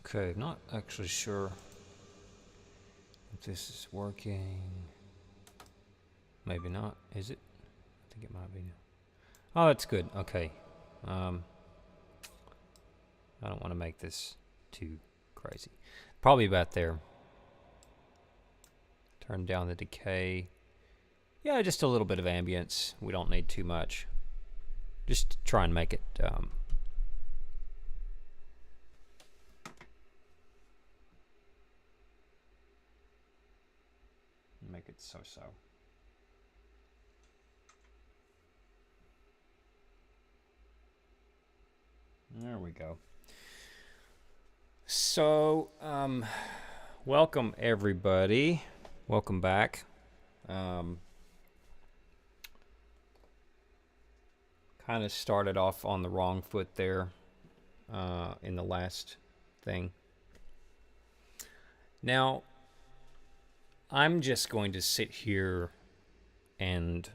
Okay, not actually sure if this is working. Maybe not. Is it? I think it might be. Oh, that's good. Okay. Um, I don't want to make this too crazy. Probably about there. Turn down the decay. Yeah, just a little bit of ambience. We don't need too much. Just try and make it so-so. There we go. So, welcome everybody. Welcome back. Kind of started off on the wrong foot there in the last thing. Now, I'm just going to sit here and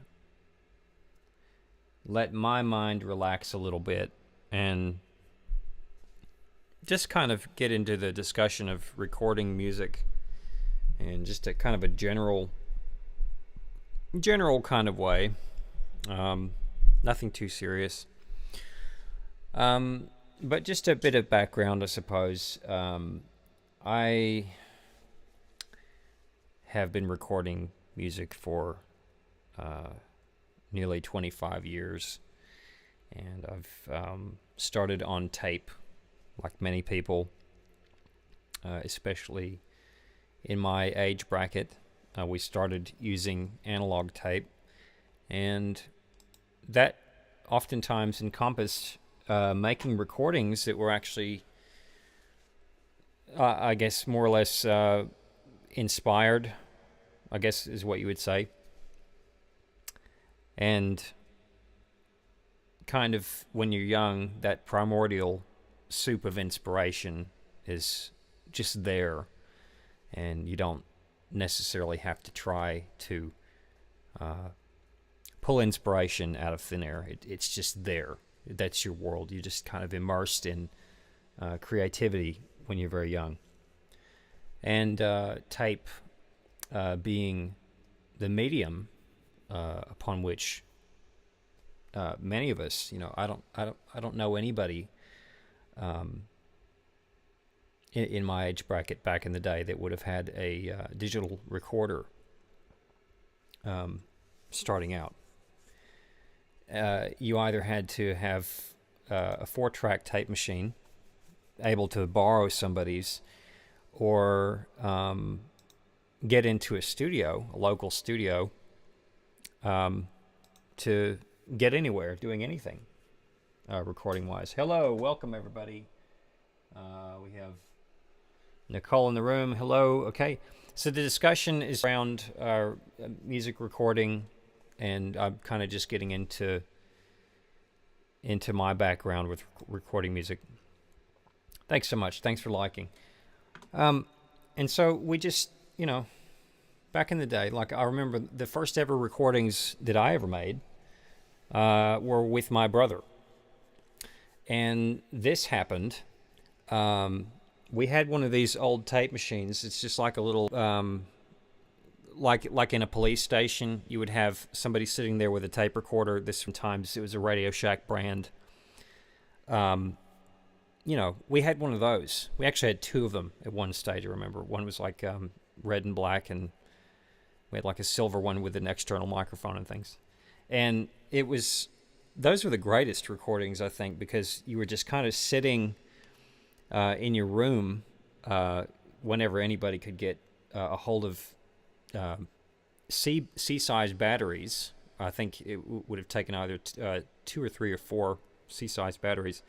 let my mind relax a little bit and just kind of get into the discussion of recording music and just a kind of a general kind of way. Nothing too serious. But just a bit of background, I suppose. I have been recording music for nearly 25 years, and I've started on tape, like many people, especially in my age bracket. We started using analog tape, and that oftentimes encompassed making recordings that were actually, I guess, more or less inspired, I guess is what you would say. And kind of when you're young, that primordial soup of inspiration is just there, and you don't necessarily have to try to pull inspiration out of thin air. It's just there. That's your world. You're just kind of immersed in creativity when you're very young. And tape being the medium upon which many of us, I don't know anybody in my age bracket back in the day that would have had a digital recorder starting out. You either had to have a 4-track tape machine, able to borrow somebody's, or get into a studio, a local studio, to get anywhere, doing anything, recording-wise. Hello, welcome everybody. We have Nicole in the room. Hello. Okay, so the discussion is around music recording, and I'm kind of just getting into my background with recording music. Thanks so much. Thanks for liking. And so we just, back in the day, like I remember the first ever recordings that I ever made were with my brother. And this happened. We had one of these old tape machines. It's just like a little, like in a police station, you would have somebody sitting there with a tape recorder. This sometimes it was a Radio Shack brand. We had one of those. We actually had 2 of them at one stage, I remember. One was like red and black, and we had like a silver one with an external microphone and things. And those were the greatest recordings, I think, because you were just kind of sitting in your room whenever anybody could get a hold of C-size batteries. I think it would have taken either 2 or 3 or 4 C-size batteries,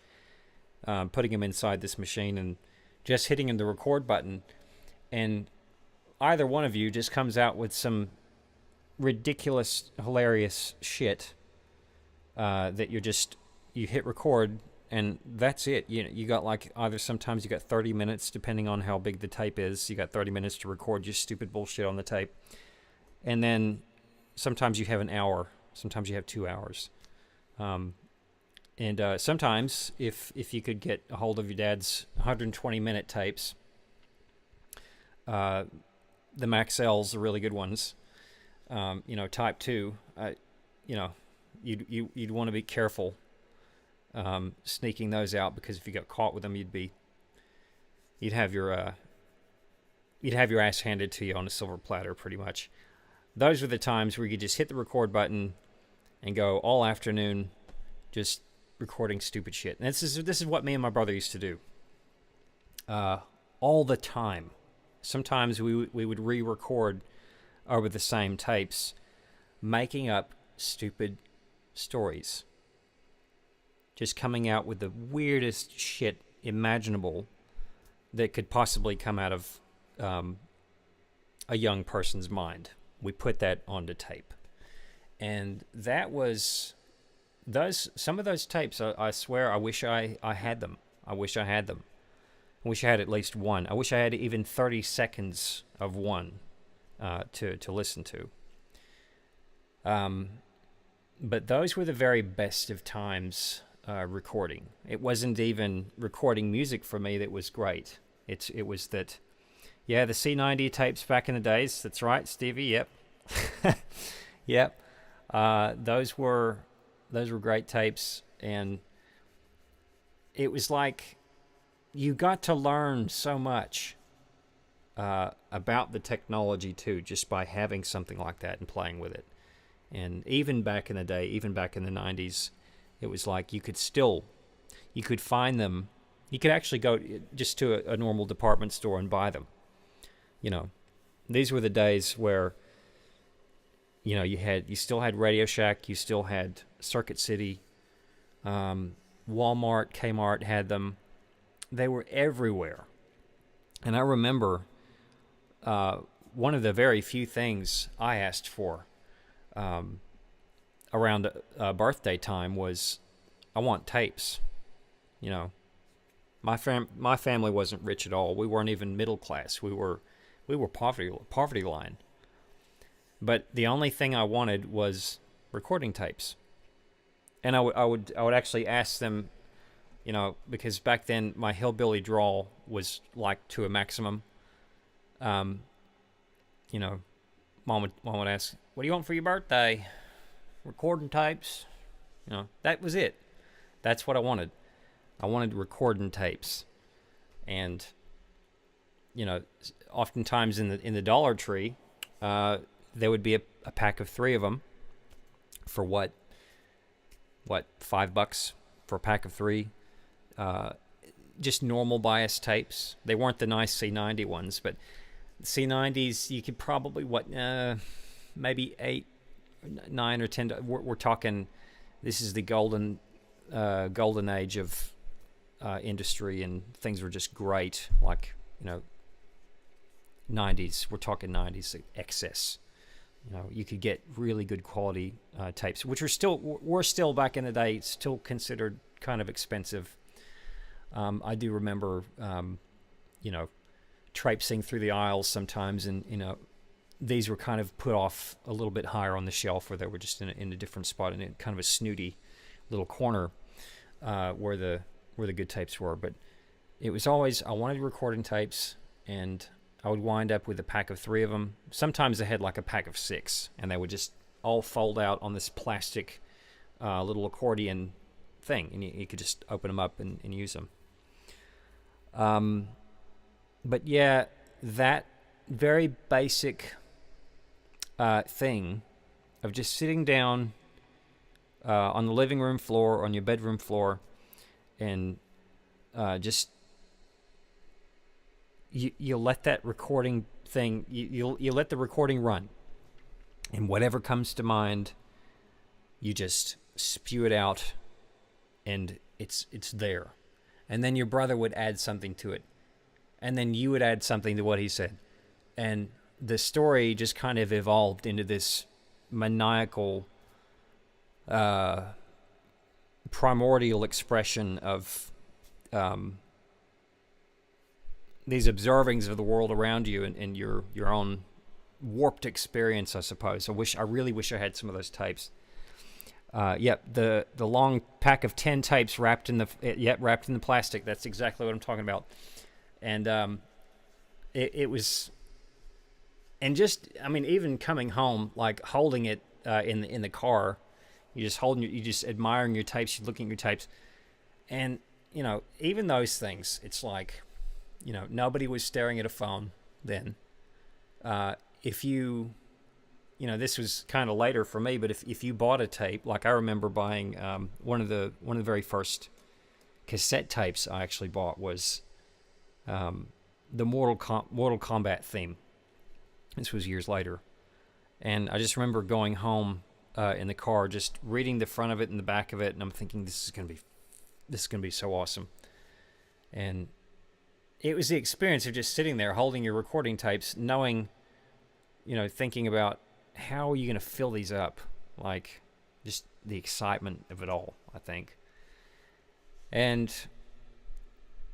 putting them inside this machine and just hitting the record button, and either one of you just comes out with some ridiculous, hilarious shit that you hit record, and that's it. You got like either sometimes you got 30 minutes, depending on how big the tape is. You got 30 minutes to record just stupid bullshit on the tape, and then sometimes you have an hour, sometimes you have 2 hours. And sometimes, if you could get a hold of your dad's 120-minute tapes, the Maxells, the really good ones, Type 2, you know, you'd want to be careful sneaking those out, because if you got caught with them, you'd have your ass handed to you on a silver platter, pretty much. Those were the times where you could just hit the record button and go all afternoon just recording stupid shit. And this is what me and my brother used to do all the time. Sometimes we would re-record over the same tapes, making up stupid stories, just coming out with the weirdest shit imaginable that could possibly come out of a young person's mind. We put that onto tape, and that was some of those tapes. I swear, I wish I had them. I wish I had them. I wish I had at least one. I wish I had even 30 seconds of one to listen to. But those were the very best of times recording. It wasn't even recording music for me that was great. It was that, yeah, the C90 tapes back in the days. That's right, Stevie. Yep, yep. Those were great tapes, and it was like you got to learn so much about the technology too, just by having something like that and playing with it. And even back in the day, even back in the 90s, it was like you could find them. You could actually go just to a normal department store and buy them. These were the days where, you still had Radio Shack, you still had Circuit City, Walmart, Kmart had them. They were everywhere. And I remember one of the very few things I asked for around birthday time was, I want tapes. My family wasn't rich at all. We weren't even middle class. We were poverty line. But the only thing I wanted was recording tapes. And I would actually ask them, because back then my hillbilly drawl was like to a maximum. Mom would ask, "What do you want for your birthday?" Recording tapes. That was it. That's what I wanted. I wanted recording tapes. And oftentimes in the Dollar Tree, there would be a pack of 3 of them for what $5 for a pack of 3. Just normal bias tapes. They weren't the nice C90 ones, but C90s you could probably maybe 8, 9, or 10. We're talking. This is the golden age of industry, and things were just great. Like 90s. We're talking 90s excess. You could get really good quality tapes, which were still back in the day still considered kind of expensive. I do remember, traipsing through the aisles sometimes, and these were kind of put off a little bit higher on the shelf, where they were just in a different spot, in kind of a snooty little corner where the good tapes were. But it was always, I wanted recording tapes, and I would wind up with a pack of 3 of them. Sometimes I had like a pack of 6, and they would just all fold out on this plastic little accordion thing, and you could just open them up and use them. But yeah, that very basic thing of just sitting down on the living room floor, or on your bedroom floor, and just you let that recording thing, you let the recording run, and whatever comes to mind, you just spew it out, and it's there. And then your brother would add something to it, and then you would add something to what he said, and the story just kind of evolved into this maniacal primordial expression of these observings of the world around you, and your own warped experience, I suppose. I really wish I had some of those tapes. Yep, the long pack of 10 tapes wrapped in the plastic. That's exactly what I'm talking about. And it was, and just, I mean, even coming home, like holding it in the car, you just admiring your tapes, you're looking at your tapes, and even those things, it's like, nobody was staring at a phone then. If you this was kind of later for me, but if you bought a tape, like I remember buying one of the very first cassette tapes I actually bought was the Mortal Kombat theme. This was years later, and I just remember going home in the car, just reading the front of it and the back of it, and I'm thinking this is gonna be so awesome. And it was the experience of just sitting there holding your recording tapes, knowing, thinking about how are you going to fill these up, like just the excitement of it all, I think.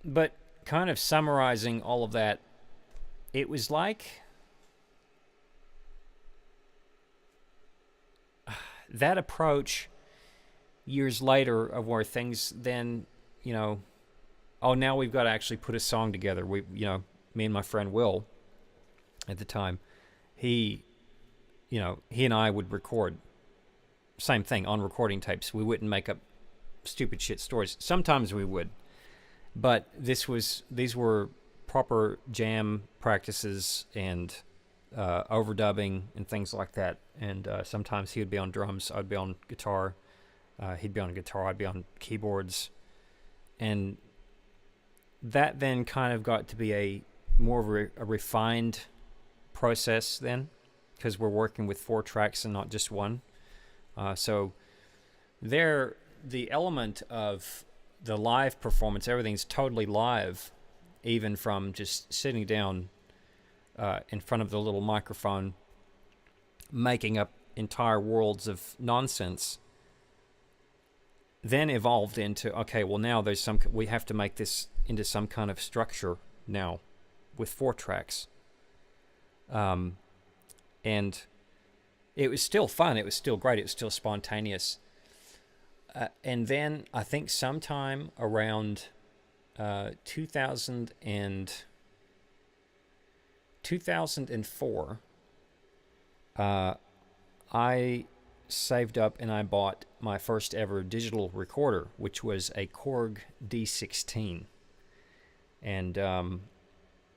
But kind of summarizing all of that, it was like that approach years later of where things then, oh, now we've got to actually put a song together. Me and my friend Will at the time, he and I would record, same thing, on recording tapes. We wouldn't make up stupid shit stories. Sometimes we would, but these were proper jam practices and overdubbing and things like that. And sometimes he would be on drums, I'd be on guitar. He'd be on guitar, I'd be on keyboards. And that then kind of got to be a more of a refined process then, because we're working with 4 tracks and not just one. So there, the element of the live performance, everything's totally live, even from just sitting down in front of the little microphone, making up entire worlds of nonsense, then evolved into, okay, well now we have to make this into some kind of structure now with 4 tracks. And it was still fun. It was still great. It was still spontaneous. And then I think sometime around 2004, I saved up and I bought my first ever digital recorder, which was a Korg D16. And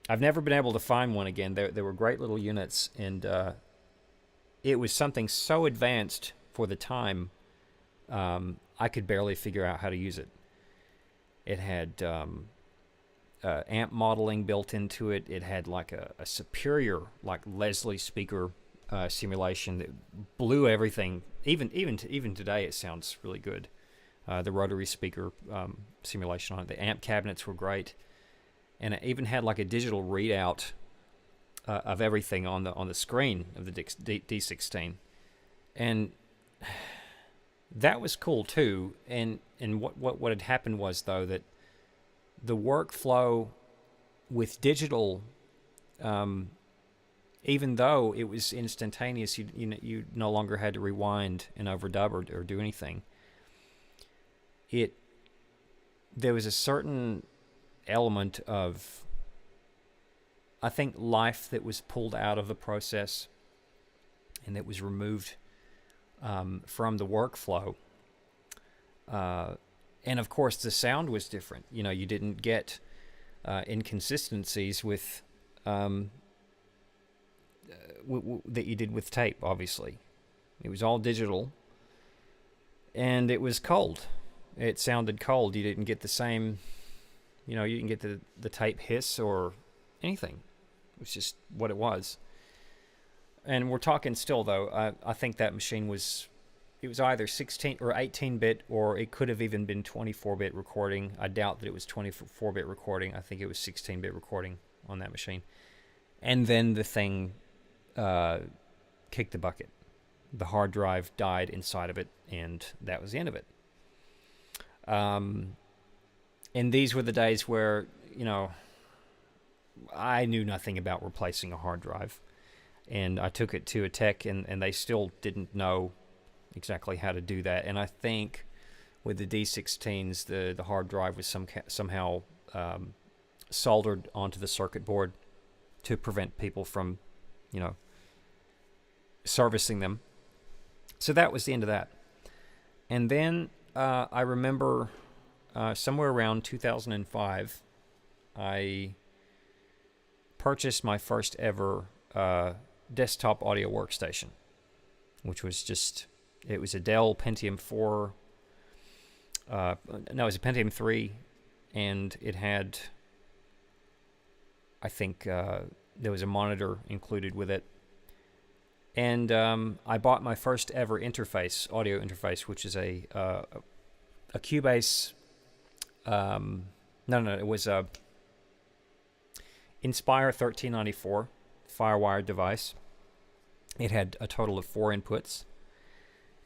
I've never been able to find one again. They were great little units, and it was something so advanced for the time, I could barely figure out how to use it. It had amp modeling built into it. It had like a superior, like Leslie speaker simulation that blew everything. Even today, it sounds really good. The rotary speaker simulation on it. The amp cabinets were great. And it even had like a digital readout of everything on the screen of the D16, and that was cool too. And what had happened was, though, that the workflow with digital, even though it was instantaneous, you no longer had to rewind and overdub or do anything. There was a certain element of, I think, life that was pulled out of the process and that was removed from the workflow. And of course the sound was different. You didn't get inconsistencies with that you did with tape, obviously. It was all digital, and it was cold. It sounded cold. You didn't get the same, you didn't get the tape hiss or anything. It was just what it was. And we're talking still, though, I think that machine was either 16 or 18-bit, or it could have even been 24-bit recording. I doubt that it was 24-bit recording. I think it was 16-bit recording on that machine. And then the thing kicked the bucket. The hard drive died inside of it, and that was the end of it. And these were the days where, I knew nothing about replacing a hard drive. And I took it to a tech, and they still didn't know exactly how to do that. And I think with the D16s, the hard drive was somehow soldered onto the circuit board to prevent people from, servicing them. So that was the end of that. And then I remember somewhere around 2005, I purchased my first ever desktop audio workstation, which was it was a Dell Pentium 4. No, it was a Pentium 3, and it had, I think, there was a monitor included with it. And I bought my first ever audio interface, which is a Cubase. It was a Inspire 1394 FireWire device. It had a total of 4 inputs,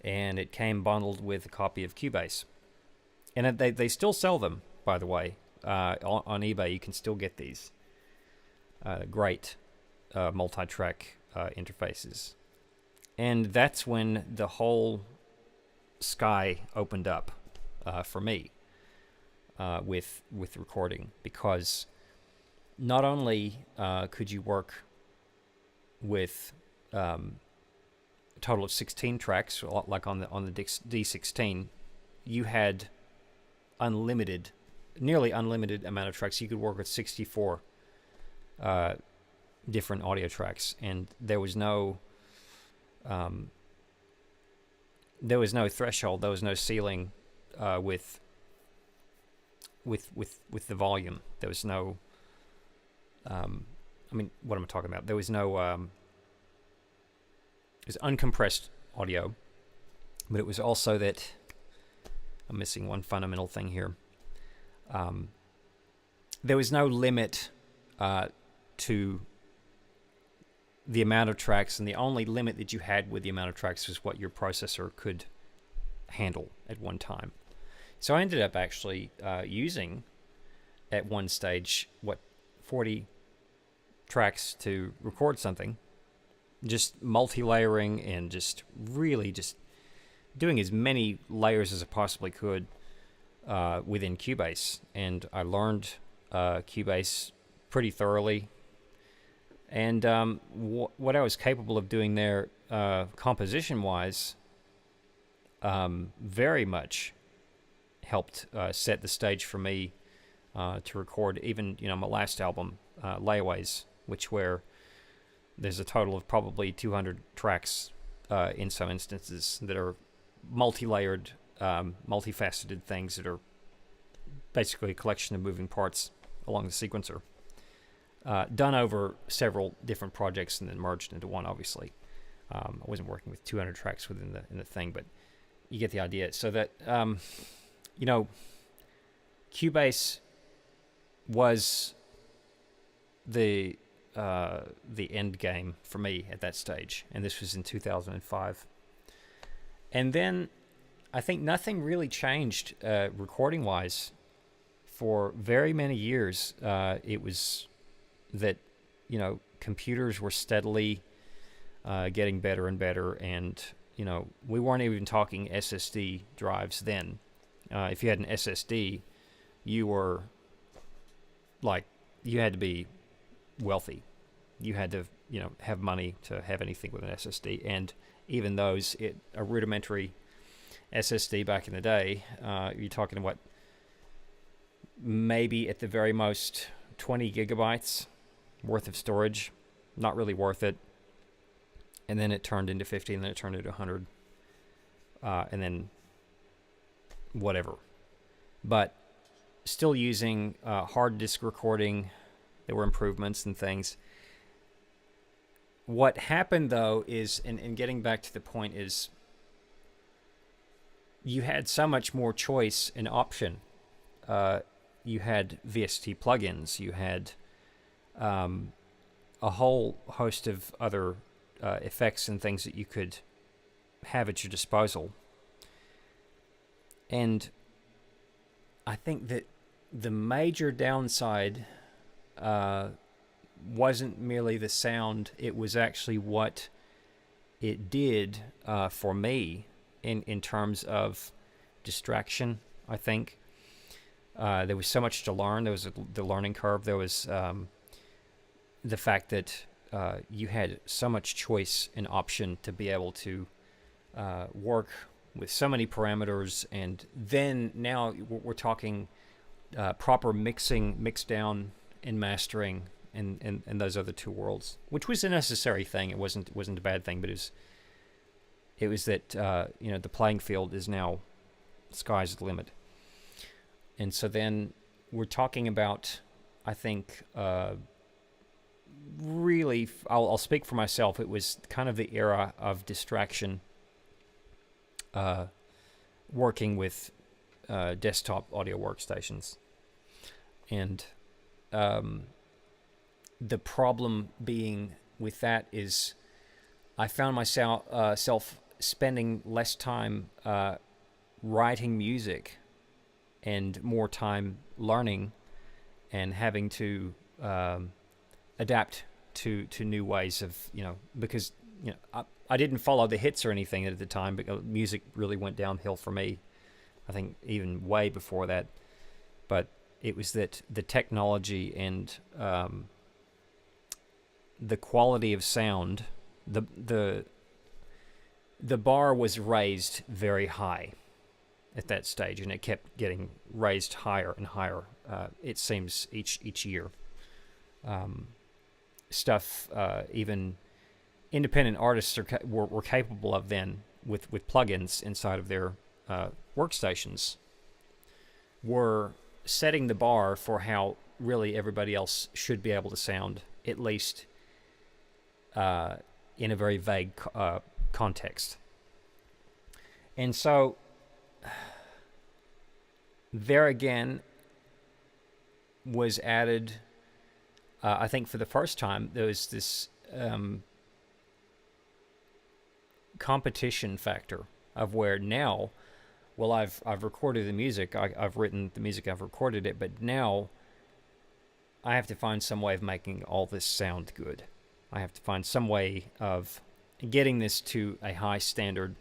and it came bundled with a copy of Cubase. And they still sell them, by the way, on eBay. You can still get these great multi-track interfaces. And that's when the whole sky opened up for me with recording, because not only could you work with a total of 16 tracks, like on the D16, you had nearly unlimited amount of tracks. You could work with 64 different audio tracks, and there was no threshold, there was no ceiling with the volume. There was no what am I talking about? There was no it was uncompressed audio, but it was also that I'm missing one fundamental thing here. There was no limit to the amount of tracks, and the only limit that you had with the amount of tracks was what your processor could handle at one time. So I ended up actually using, at one stage, 40 tracks to record something, just multi-layering and just really just doing as many layers as I possibly could within Cubase. And I learned Cubase pretty thoroughly. And what I was capable of doing there, composition-wise, very much helped set the stage for me to record even, my last album, Layaways, where there's a total of probably 200 tracks in some instances that are multi-layered, multifaceted things that are basically a collection of moving parts along the sequencer. Done over several different projects and then merged into one, obviously. I wasn't working with 200 tracks within the thing, but you get the idea. So that, Cubase was the end game for me at that stage, and this was in 2005. And then I think nothing really changed recording-wise for very many years. It was that, computers were steadily getting better and better, and, we weren't even talking SSD drives then. If you had an SSD, you were, you had to be wealthy. You had to, have money to have anything with an SSD, and even those, a rudimentary SSD back in the day, you're talking about maybe at the very most 20 gigabytes worth of storage, not really worth it. And then it turned into 50, and then it turned into 100, and then whatever. But still using hard disk recording, there were improvements and things. What happened, though, is, and getting back to the point, is you had so much more choice and option. You had VST plugins. You had a whole host of other effects and things that you could have at your disposal. And I think that the major downside wasn't merely the sound, it was actually what it did for me in terms of distraction. I think there was so much to learn. There was the learning curve. There was the fact that you had so much choice and option to be able to work with so many parameters, and then now we're talking proper mixing, mix down, and mastering, and those other two worlds, which was a necessary thing. It wasn't a bad thing, but it was that the playing field is now sky's the limit. And so then we're talking about, I think, really, I'll speak for myself. It was kind of the era of distraction, working with desktop audio workstations. And the problem being with that is I found myself spending less time writing music and more time learning and having to adapt to new ways of, because I didn't follow the hits or anything at the time, but music really went downhill for me, I think even way before that. But it was that the technology and the quality of sound, the bar was raised very high at that stage, and it kept getting raised higher and higher. It seems each year. Stuff even independent artists were capable of then with plugins inside of their workstations were setting the bar for how really everybody else should be able to sound, at least in a very vague context. And so there again was added, I think for the first time, there was this competition factor of where now, well, I've recorded the music, I've written the music, I've recorded it, but now I have to find some way of making all this sound good. I have to find some way of getting this to a high standard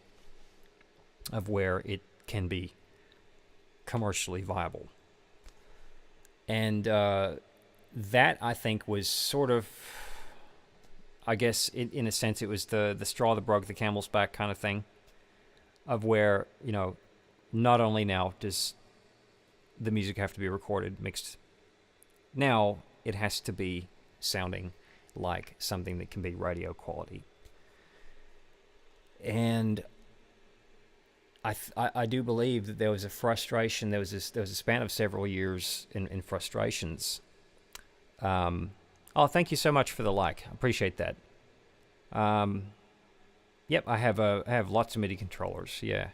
of where it can be commercially viable. And that, I think, was sort of, I guess, in a sense, it was the straw that broke the camel's back kind of thing, of where, not only now does the music have to be recorded, mixed, now it has to be sounding like something that can be radio quality. And I do believe that there was a frustration. There was a span of several years in frustrations. Thank you so much for the like. I appreciate that. Yep, I have lots of MIDI controllers. Yeah.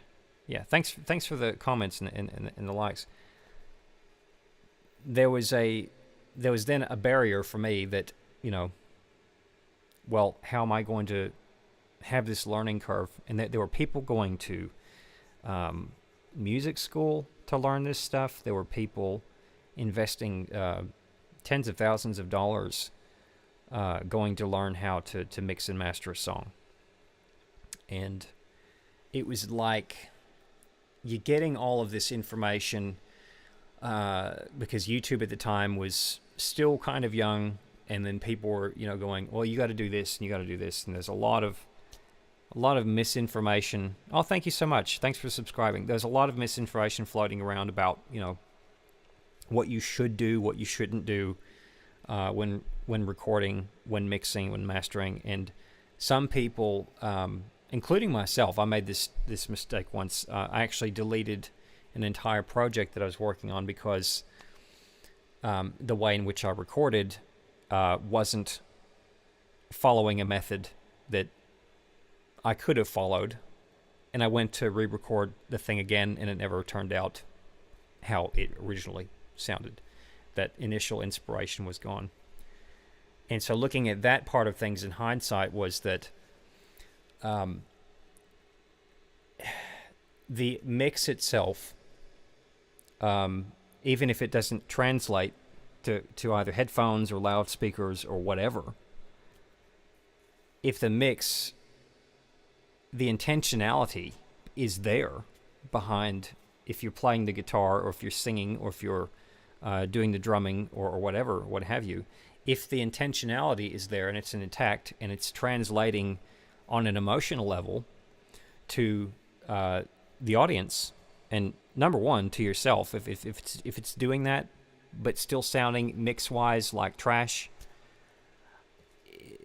Thanks for the comments and the likes. There was then a barrier for me that, well, how am I going to have this learning curve? And that there were people going to music school to learn this stuff. There were people investing tens of thousands of dollars going to learn how to mix and master a song. And it was like you're getting all of this information because YouTube at the time was still kind of young, and then people were, going, well, you got to do this and you got to do this, and there's a lot of misinformation. Oh, thank you so much. Thanks for subscribing. There's a lot of misinformation floating around about, what you should do, what you shouldn't do when recording, when mixing, when mastering. And some people, including myself, I made this mistake once. I actually deleted an entire project that I was working on because the way in which I recorded wasn't following a method that I could have followed, and I went to re-record the thing again, and it never turned out how it originally sounded. That initial inspiration was gone. And so looking at that part of things in hindsight was that the mix itself, even if it doesn't translate to either headphones or loudspeakers or whatever, if the mix, the intentionality is there behind, if you're playing the guitar or if you're singing or if you're doing the drumming or whatever, what have you. If the intentionality is there and it's intact and it's translating on an emotional level to the audience, and number one, to yourself, if it's doing that but still sounding mix-wise like trash,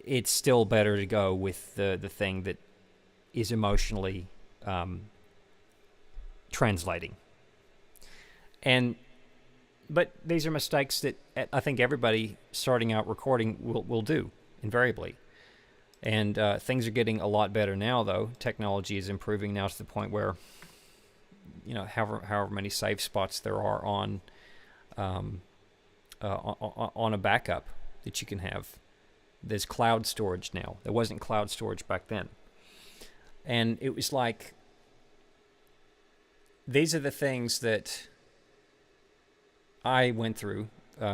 it's still better to go with the thing that is emotionally translating. But these are mistakes that I think everybody starting out recording will do invariably. And things are getting a lot better now, though. Technology is improving now to the point where, however many save spots there are on a backup that you can have. There's cloud storage now. There wasn't cloud storage back then. And it was like, these are the things that I went through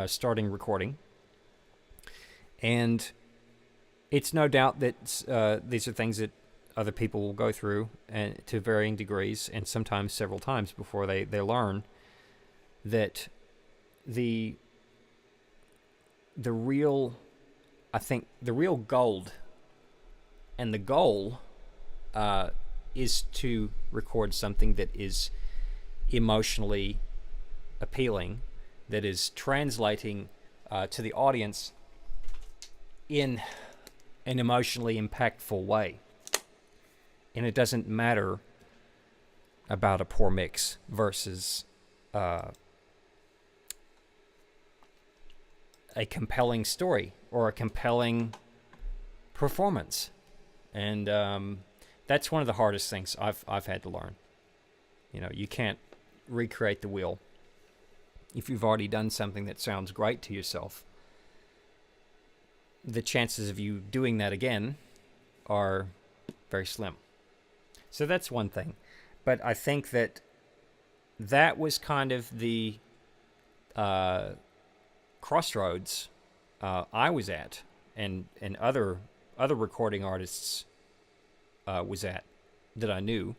starting recording. And it's no doubt that these are things that other people will go through, and to varying degrees, and sometimes several times before they learn that the real gold and the goal is to record something that is emotionally appealing, that is translating to the audience in an emotionally impactful way. And it doesn't matter about a poor mix versus a compelling story or a compelling performance. And that's one of the hardest things I've had to learn. You can't recreate the wheel. If you've already done something that sounds great to yourself, the chances of you doing that again are very slim. So that's one thing. But I think that was kind of the crossroads I was at, and other recording artists was at, that I knew.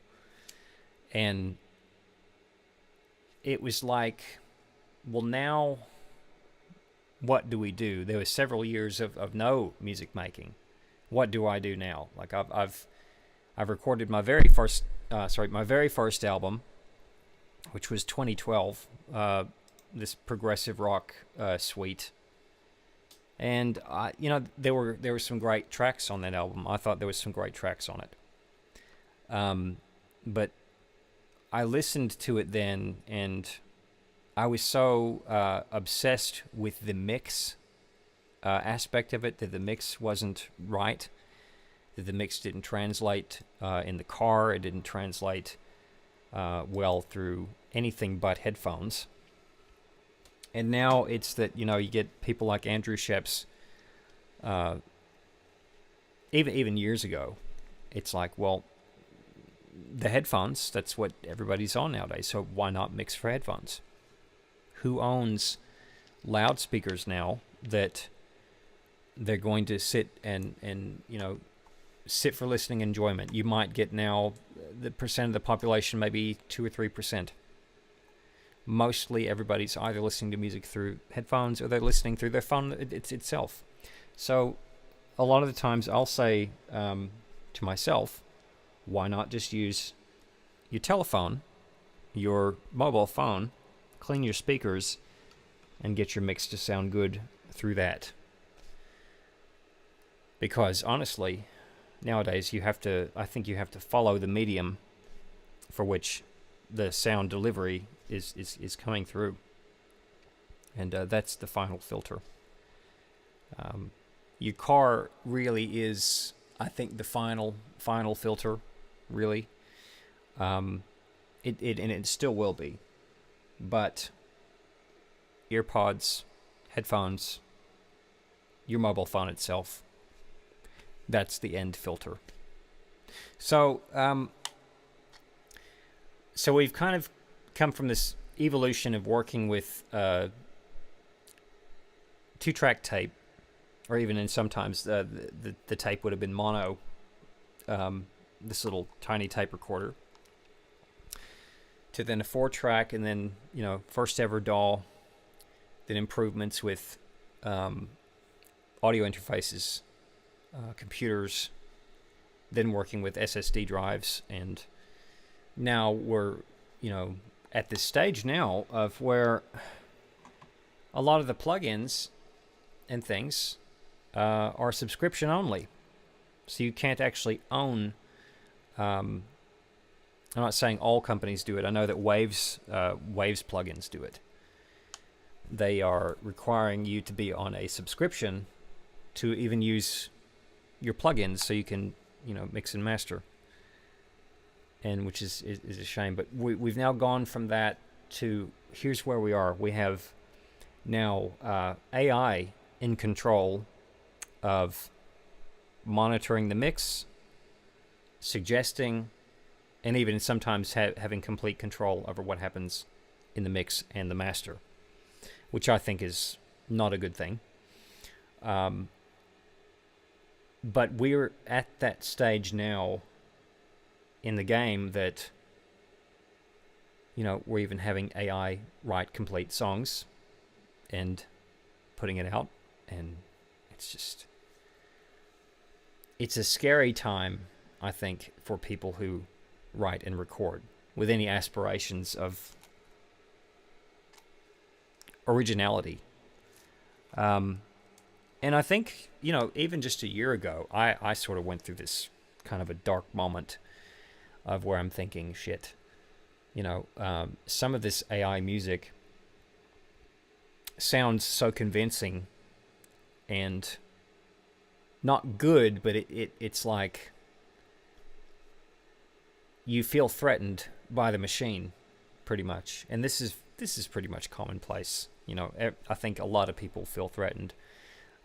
And it was like, well, now what do we do? There was several years of no music making. What do I do now? Like I've recorded my very first album, which was 2012, this progressive rock suite. And there were some great tracks on that album. I thought there was some great tracks on it. But I listened to it then, and I was so obsessed with the mix aspect of it, that the mix wasn't right, that the mix didn't translate in the car. It didn't translate well through anything but headphones. And now it's that, you get people like Andrew Scheps, even years ago, it's like, well, the headphones, that's what everybody's on nowadays, so why not mix for headphones? Who owns loudspeakers now that they're going to sit and sit for listening enjoyment? You might get now the percent of the population, maybe 2 or 3%. Mostly everybody's either listening to music through headphones or they're listening through their phone itself. So a lot of the times I'll say to myself, why not just use your telephone, your mobile phone, clean your speakers, and get your mix to sound good through that? Because honestly, nowadays I think you have to follow the medium for which the sound delivery is coming through. And that's the final filter. Your car really is, I think, the final filter, really. It still will be. But earpods, headphones, your mobile phone itself, that's the end filter. So we've kind of come from this evolution of working with 2-track tape, or even in sometimes the tape would have been mono, this little tiny tape recorder, to then a 4-track, and then first ever DAW, then improvements with audio interfaces, computers, then working with SSD drives, and now we're at this stage now of where a lot of the plugins and things are subscription only, so you can't actually own. I'm not saying all companies do it. I know that Waves plugins do it. They are requiring you to be on a subscription to even use your plugins, so you can mix and master. And which is a shame. But we've now gone from that to here's where we are. We have now AI in control of monitoring the mix, suggesting, and even sometimes having complete control over what happens in the mix and the master, which I think is not a good thing. But we're at that stage now in the game that we're even having AI write complete songs and putting it out, and it's a scary time, I think, for people who write and record with any aspirations of originality. And I think even just a year ago, I sort of went through this kind of a dark moment of where I'm thinking, shit, some of this AI music sounds so convincing and not good, but it's like you feel threatened by the machine, pretty much. And this is pretty much commonplace. I think a lot of people feel threatened.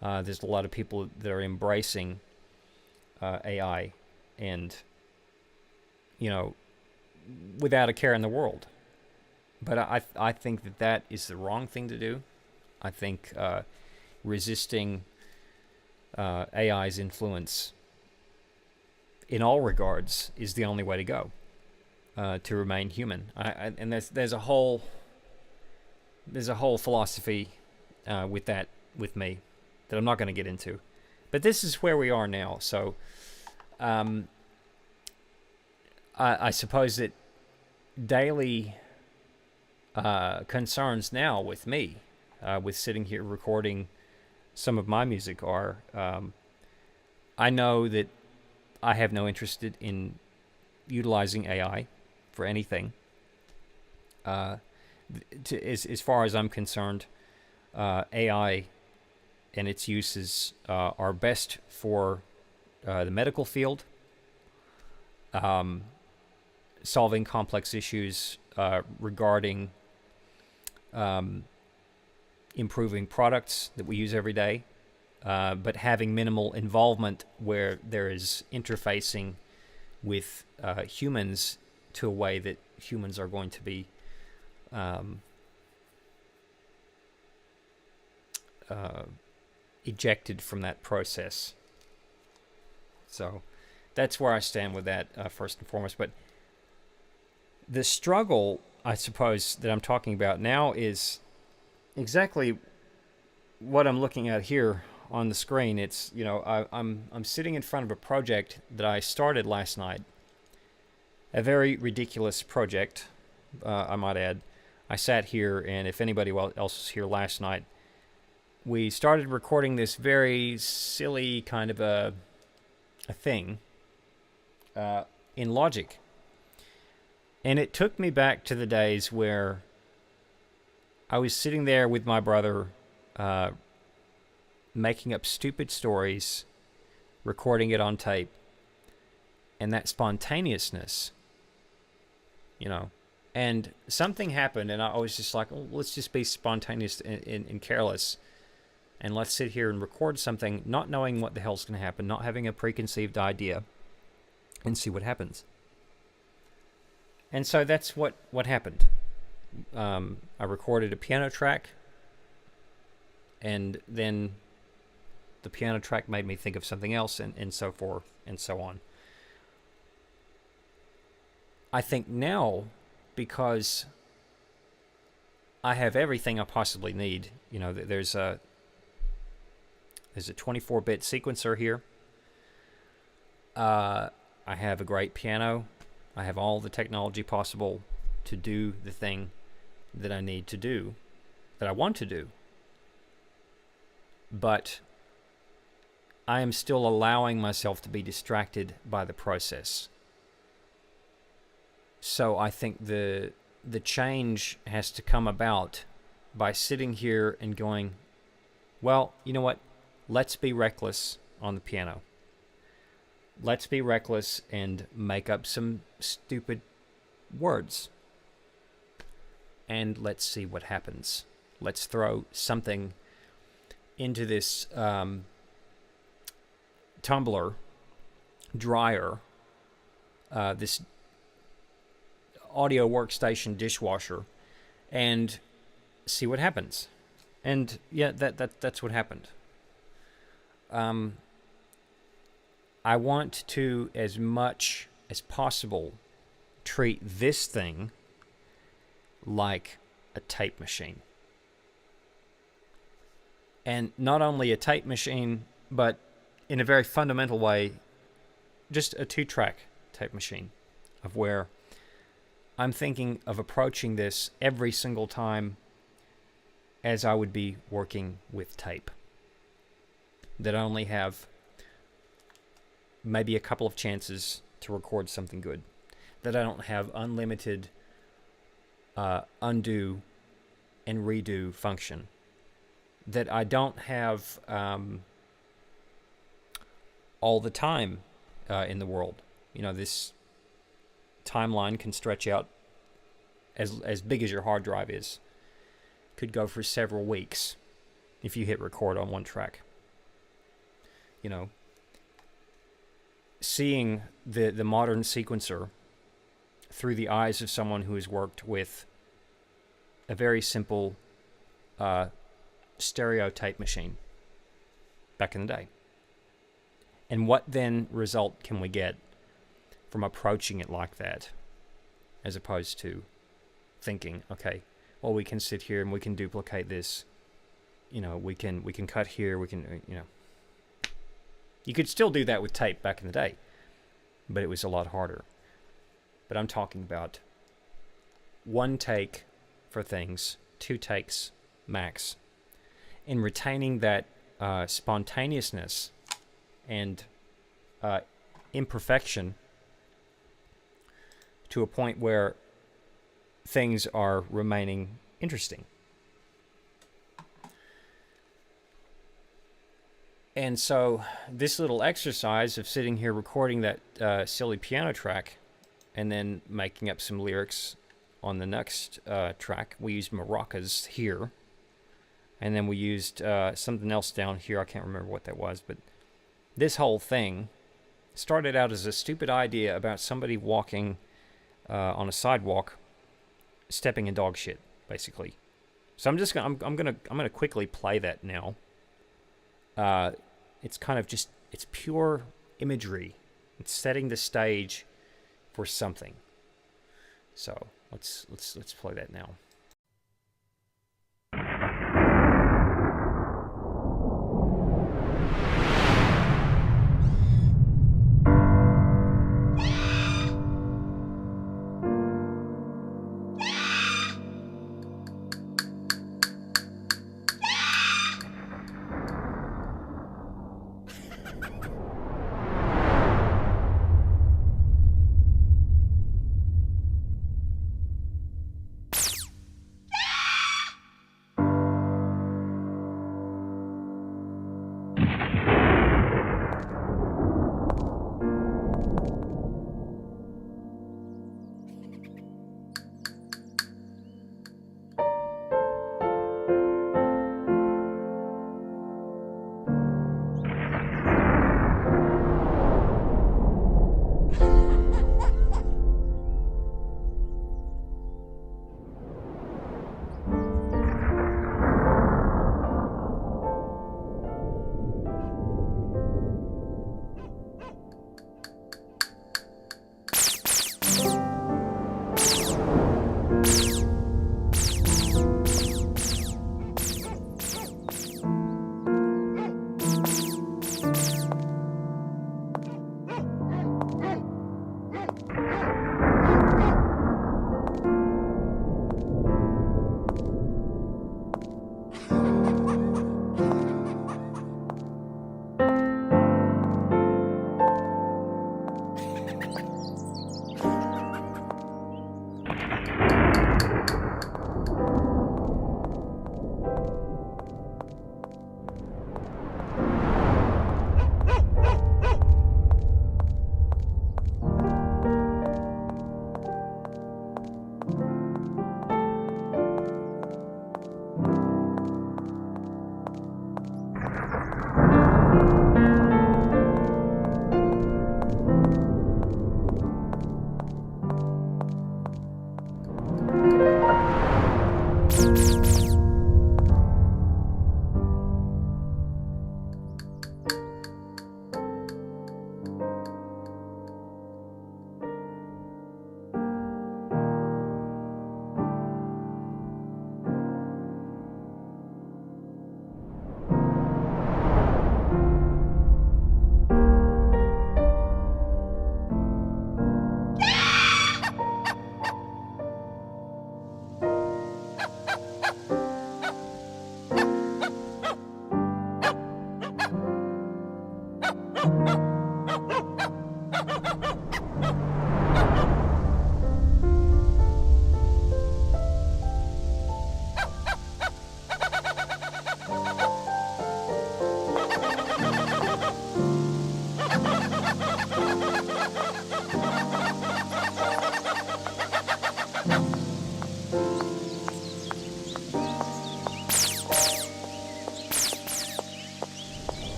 There's a lot of people that are embracing AI and without a care in the world. But I think that is the wrong thing to do. I think resisting AI's influence in all regards is the only way to go to remain human. And there's a whole philosophy with me that I'm not going to get into. But this is where we are now. So I suppose that daily concerns now with me, with sitting here recording some of my music, are I know that I have no interest in utilizing AI for anything. As far as I'm concerned, AI and its uses are best for the medical field, solving complex issues regarding improving products that we use every day, but having minimal involvement where there is interfacing with humans to a way that humans are going to be ejected from that process. So that's where I stand with that, first and foremost. But the struggle, I suppose, that I'm talking about now is exactly what I'm looking at here on the screen. It's I'm sitting in front of a project that I started last night, a very ridiculous project, I might add. I sat here, and if anybody else was here last night, we started recording this very silly kind of a thing in Logic. And it took me back to the days where I was sitting there with my brother, making up stupid stories, recording it on tape, and that spontaneousness, And something happened, and I was just like, oh, let's just be spontaneous and careless, and let's sit here and record something, not knowing what the hell's going to happen, not having a preconceived idea, and see what happens. And so that's what happened. I recorded a piano track, and then the piano track made me think of something else, and so forth and so on. I think now, because I have everything I possibly need. You know, there's a 24-bit sequencer here. I have a great piano. I have all the technology possible to do the thing that I need to do, that I want to do. But I am still allowing myself to be distracted by the process. So I think the change has to come about by sitting here and going, well, you know what? Let's be reckless on the piano. Let's be reckless and make up some stupid words. And let's see what happens. Let's throw something into this tumbler, dryer, this audio workstation dishwasher, and see what happens. And yeah, that's what happened. I want to, as much as possible, treat this thing like a tape machine. And not only a tape machine, but in a very fundamental way, just a 2-track tape machine, of where I'm thinking of approaching this every single time as I would be working with tape. That I only have maybe a couple of chances to record something good. That I don't have unlimited undo and redo function. That I don't have all the time in the world. You know, this timeline can stretch out as big as your hard drive is. Could go for several weeks if you hit record on one track. You know, seeing the modern sequencer through the eyes of someone who has worked with a very simple stereo tape machine back in the day. And what then result can we get from approaching it like that, as opposed to thinking, okay, well, we can sit here and we can duplicate this. You know, we can cut here, we can, you know. You could still do that with tape back in the day, but it was a lot harder. But I'm talking about 1 take for things, 2 takes max, and retaining that spontaneousness and imperfection to a point where things are remaining interesting. And so this little exercise of sitting here recording that silly piano track and then making up some lyrics on the next track, we used maracas here. And then we used something else down here. I can't remember what that was, but this whole thing started out as a stupid idea about somebody walking on a sidewalk, stepping in dog shit, basically. So I'm gonna quickly play that now. It's kind of just, it's pure imagery. It's setting the stage for something. So let's play that now.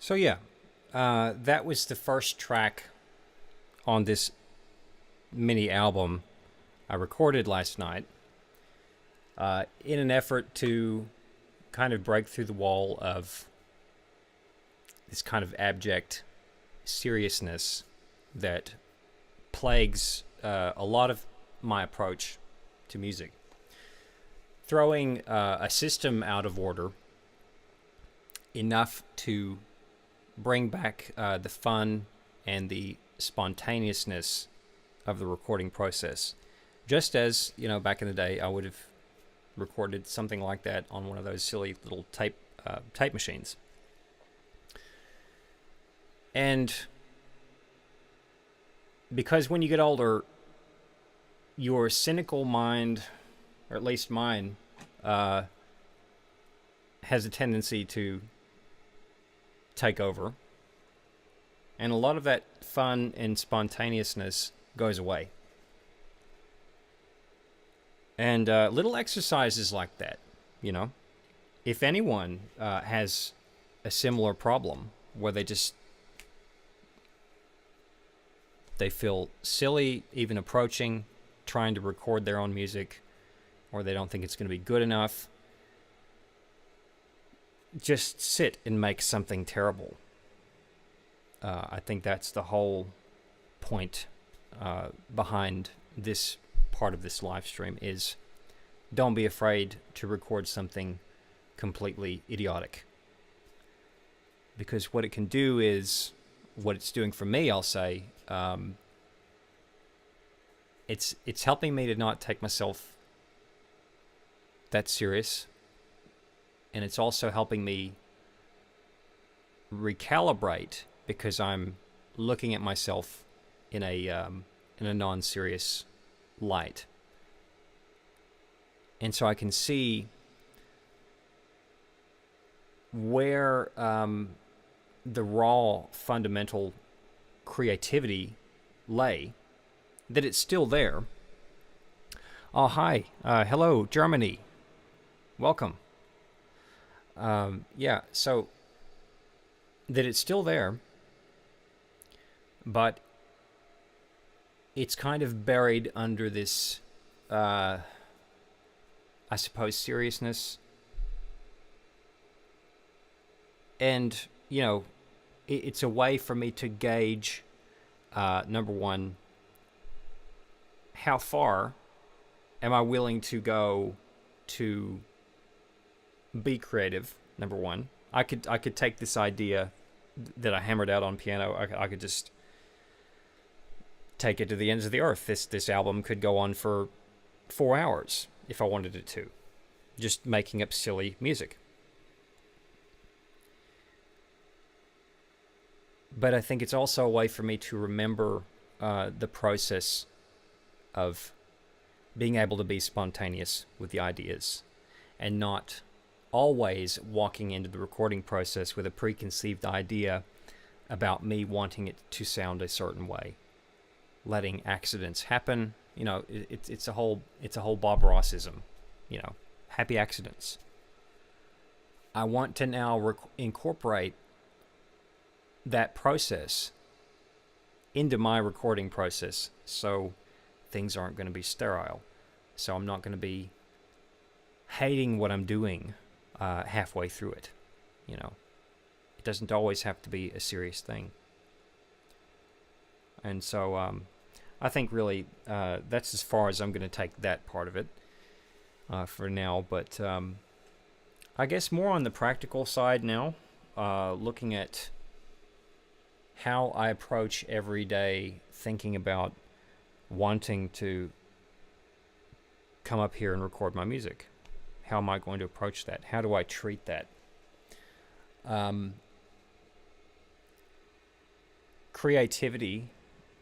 So yeah, that was the first track on this mini album I recorded last night, in an effort to kind of break through the wall of this kind of abject seriousness that plagues a lot of my approach to music. Throwing a system out of order enough to bring back the fun and the spontaneousness of the recording process. Just as, back in the day, I would have recorded something like that on one of those silly little tape machines. And because when you get older, your cynical mind, or at least mine, has a tendency to take over. And a lot of that fun and spontaneousness goes away. And little exercises like that, if anyone has a similar problem where they feel silly even approaching trying to record their own music, or they don't think it's going to be good enough, just sit and make something terrible. I think that's the whole point behind this part of this live stream, is don't be afraid to record something completely idiotic. Because what it can do is, what it's doing for me, I'll say, it's helping me to not take myself that serious, and it's also helping me recalibrate, because I'm looking at myself in a non-serious light, and so I can see where the raw fundamental creativity lay, that it's still there. Oh, hi. Hello, Germany. Welcome. Yeah, so that it's still there, but it's kind of buried under this, I suppose, seriousness. And, it's a way for me to gauge, number one, how far am I willing to go to be creative, number one. I could take this idea that I hammered out on piano, I could just take it to the ends of the earth. This album could go on for 4 hours if I wanted it to, just making up silly music. But I think it's also a way for me to remember the process of being able to be spontaneous with the ideas, and not always walking into the recording process with a preconceived idea about me wanting it to sound a certain way, letting accidents happen. It's a whole Bob Rossism, happy accidents. I want to now incorporate that process into my recording process, so things aren't going to be sterile. So I'm not going to be hating what I'm doing halfway through it. It doesn't always have to be a serious thing. And so I think really that's as far as I'm going to take that part of it for now. But I guess more on the practical side now, looking at how I approach every day, thinking about wanting to come up here and record my music. How am I going to approach that? How do I treat that? Creativity,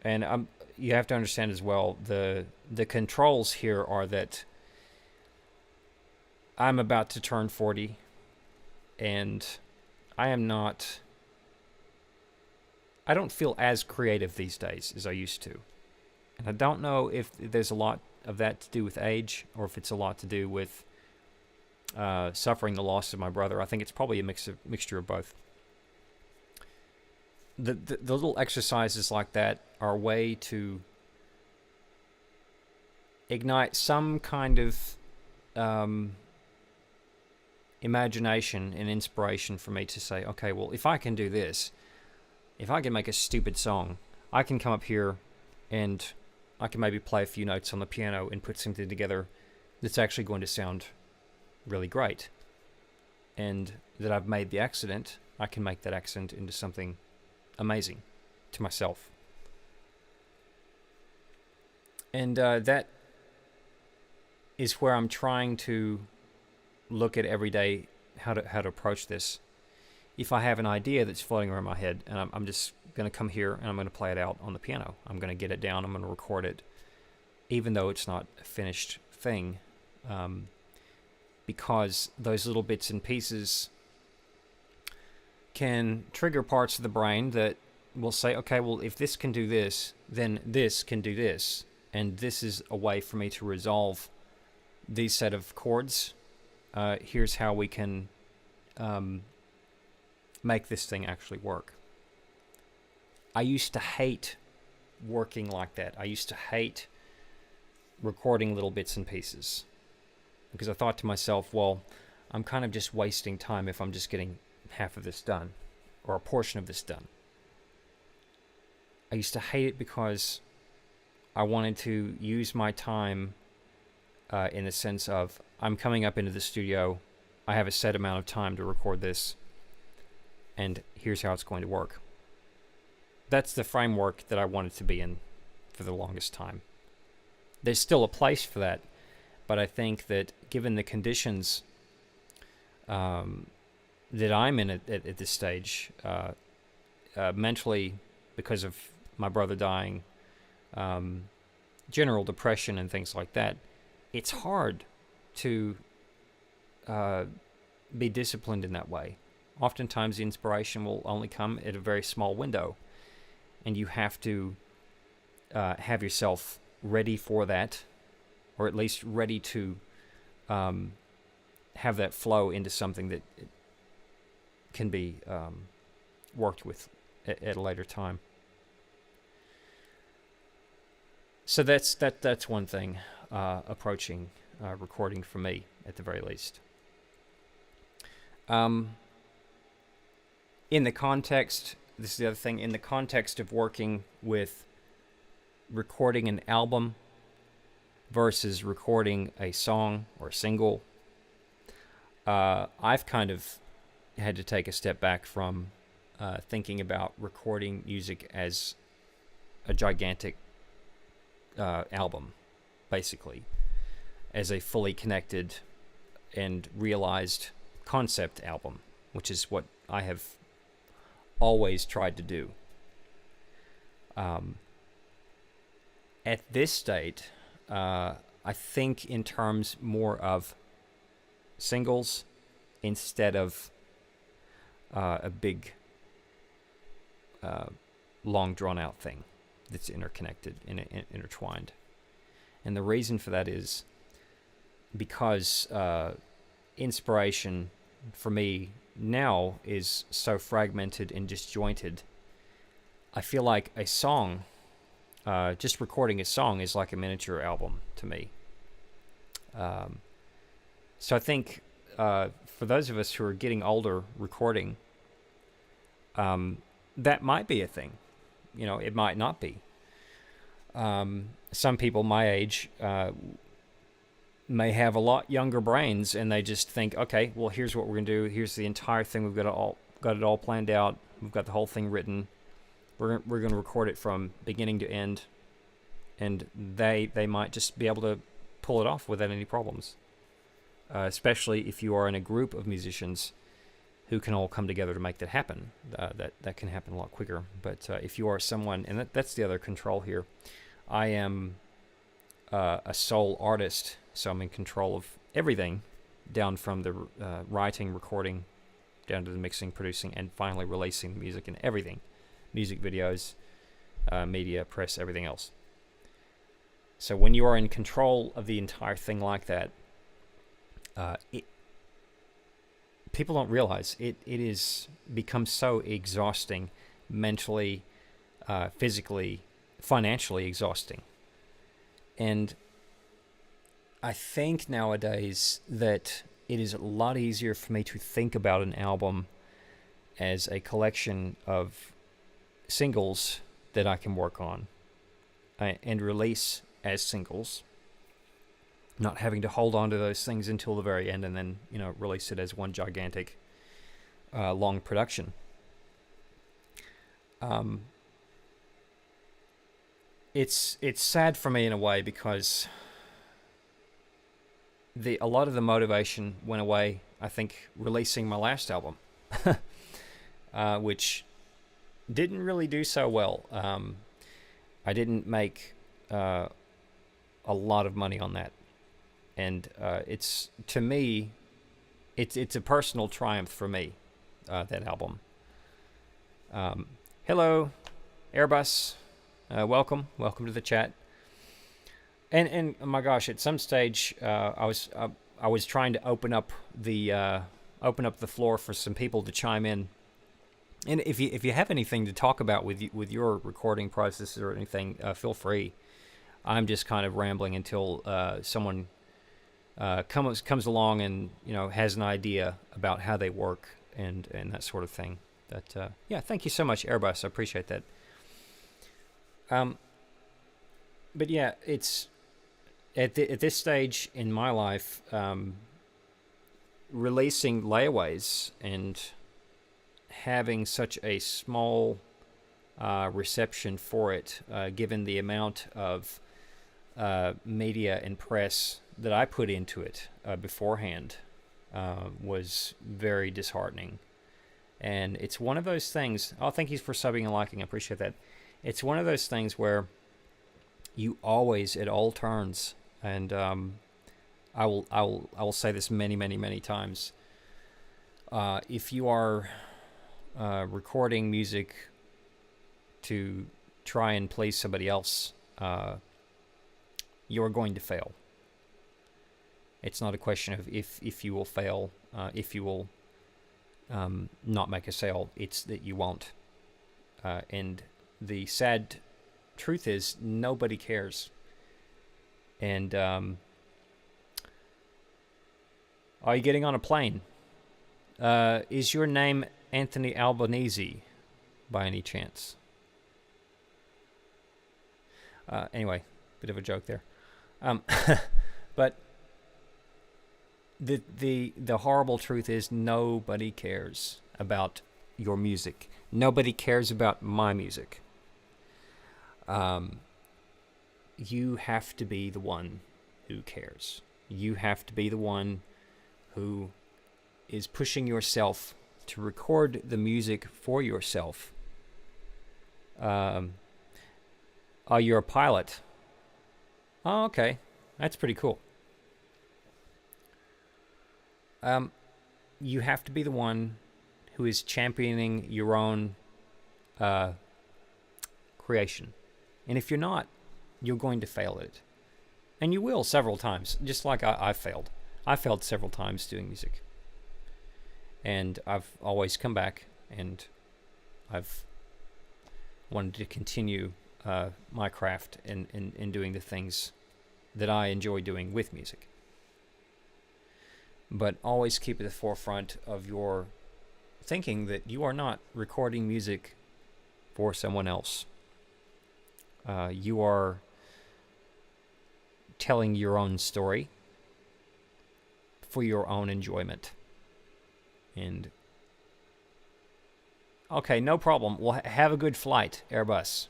and you have to understand as well, the controls here are that I'm about to turn 40, and I don't feel as creative these days as I used to. And I don't know if there's a lot of that to do with age, or if it's a lot to do with suffering the loss of my brother. I think it's probably a mixture of both. the little exercises like that are a way to ignite some kind of imagination and inspiration for me to say, okay, well, if I can do this, if I can make a stupid song, I can come up here and I can maybe play a few notes on the piano and put something together that's actually going to sound really great. And that I've made the accident, I can make that accident into something amazing to myself. And that is where I'm trying to look at every day how to approach this. If I have an idea that's floating around my head, and I'm just going to come here and I'm going to play it out on the piano. I'm going to get it down. I'm going to record it, even though it's not a finished thing, because those little bits and pieces can trigger parts of the brain that will say, okay, well, if this can do this, then this can do this. And this is a way for me to resolve these set of chords. Here's how we can make this thing actually work. I used to hate working like that. I used to hate recording little bits and pieces because I thought to myself, well, I'm kind of just wasting time if I'm just getting half of this done or a portion of this done. I used to hate it because I wanted to use my time in the sense of I'm coming up into the studio, I have a set amount of time to record this, and here's how it's going to work. That's the framework that I wanted to be in for the longest time. There's still a place for that, but I think that given the conditions that I'm in at this stage, mentally, because of my brother dying, general depression and things like that, it's hard to be disciplined in that way. Oftentimes the inspiration will only come at a very small window, and you have to have yourself ready for that, or at least ready to have that flow into something that can be worked with at a later time. So that's one thing approaching recording for me, at the very least. In the context, this is the other thing, in the context of working with recording an album versus recording a song or a single, I've kind of had to take a step back from thinking about recording music as a gigantic album, basically, as a fully connected and realized concept album, which is what I have always tried to do. At this state, I think in terms more of singles instead of a big, long drawn-out thing that's interconnected and intertwined. And the reason for that is because inspiration for me now is so fragmented and disjointed. I feel like a song, just recording a song is like a miniature album to me. So I think for those of us who are getting older recording, that might be a thing. You know, it might not be. Some people my age may have a lot younger brains, and they just think, okay, well, here's what we're going to do. Here's the entire thing. We've got it all planned out. We've got the whole thing written. We're going to record it from beginning to end, and they might just be able to pull it off without any problems. Especially if you are in a group of musicians who can all come together to make that happen. That can happen a lot quicker. But if you are someone, and that's the other control here, I am a sole artist, so I'm in control of everything, down from the writing, recording, down to the mixing, producing, and finally releasing the music and everything. Music videos, media, press, everything else. So when you are in control of the entire thing like that, people don't realize it is becomes so exhausting mentally, physically, financially exhausting. And I think nowadays that it is a lot easier for me to think about an album as a collection of singles that I can work on and release as singles, not having to hold on to those things until the very end and then, release it as one gigantic long production. It's sad for me in a way because a lot of the motivation went away, I think, releasing my last album, which didn't really do so well. I didn't make a lot of money on that, and it's, to me, it's a personal triumph for me, that album. Hello, Airbus. Welcome to the chat. And oh my gosh, at some stage, I was trying to open up the floor for some people to chime in. And if you have anything to talk about with your recording process or anything, feel free. I'm just kind of rambling until someone comes along and has an idea about how they work and that sort of thing. But yeah, thank you so much, Airbus. I appreciate that. But yeah, it's at this stage in my life, releasing layaways and having such a small reception for it, given the amount of media and press that I put into it beforehand, was very disheartening. And it's one of those things. Oh, thank you for subbing and liking. I appreciate that. It's one of those things where you always, at all turns, and I will say this many, many, many times. If you are recording music to try and please somebody else, you are going to fail. It's not a question of if you will fail, if you will not make a sale. It's that you won't. And the sad truth is nobody cares. And are you getting on a plane? Is your name Anthony Albanese by any chance? Anyway, bit of a joke there. But the horrible truth is nobody cares about your music. Nobody cares about my music. You have to be the one who cares. You have to be the one who is pushing yourself to record the music for yourself. You're a pilot. Oh, okay. That's pretty cool. You have to be the one who is championing your own creation. And if you're not, you're going to fail at it. And you will several times, just like I failed. I failed several times doing music. And I've always come back, and I've wanted to continue my craft in doing the things that I enjoy doing with music. But always keep at the forefront of your thinking that you are not recording music for someone else. You are telling your own story for your own enjoyment. And okay, no problem. Well, have a good flight, Airbus.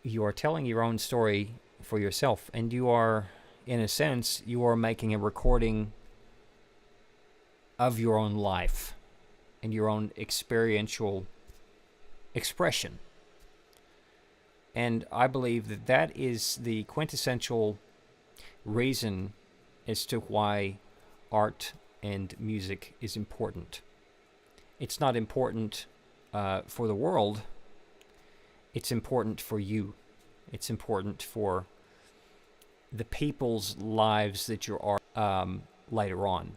You are telling your own story for yourself, and you are, in a sense, you are making a recording of your own life and your own experiential expression. And I believe that that is the quintessential reason as to why art and music is important. It's not important for the world. It's important for you. It's important for the people's lives that you are later on.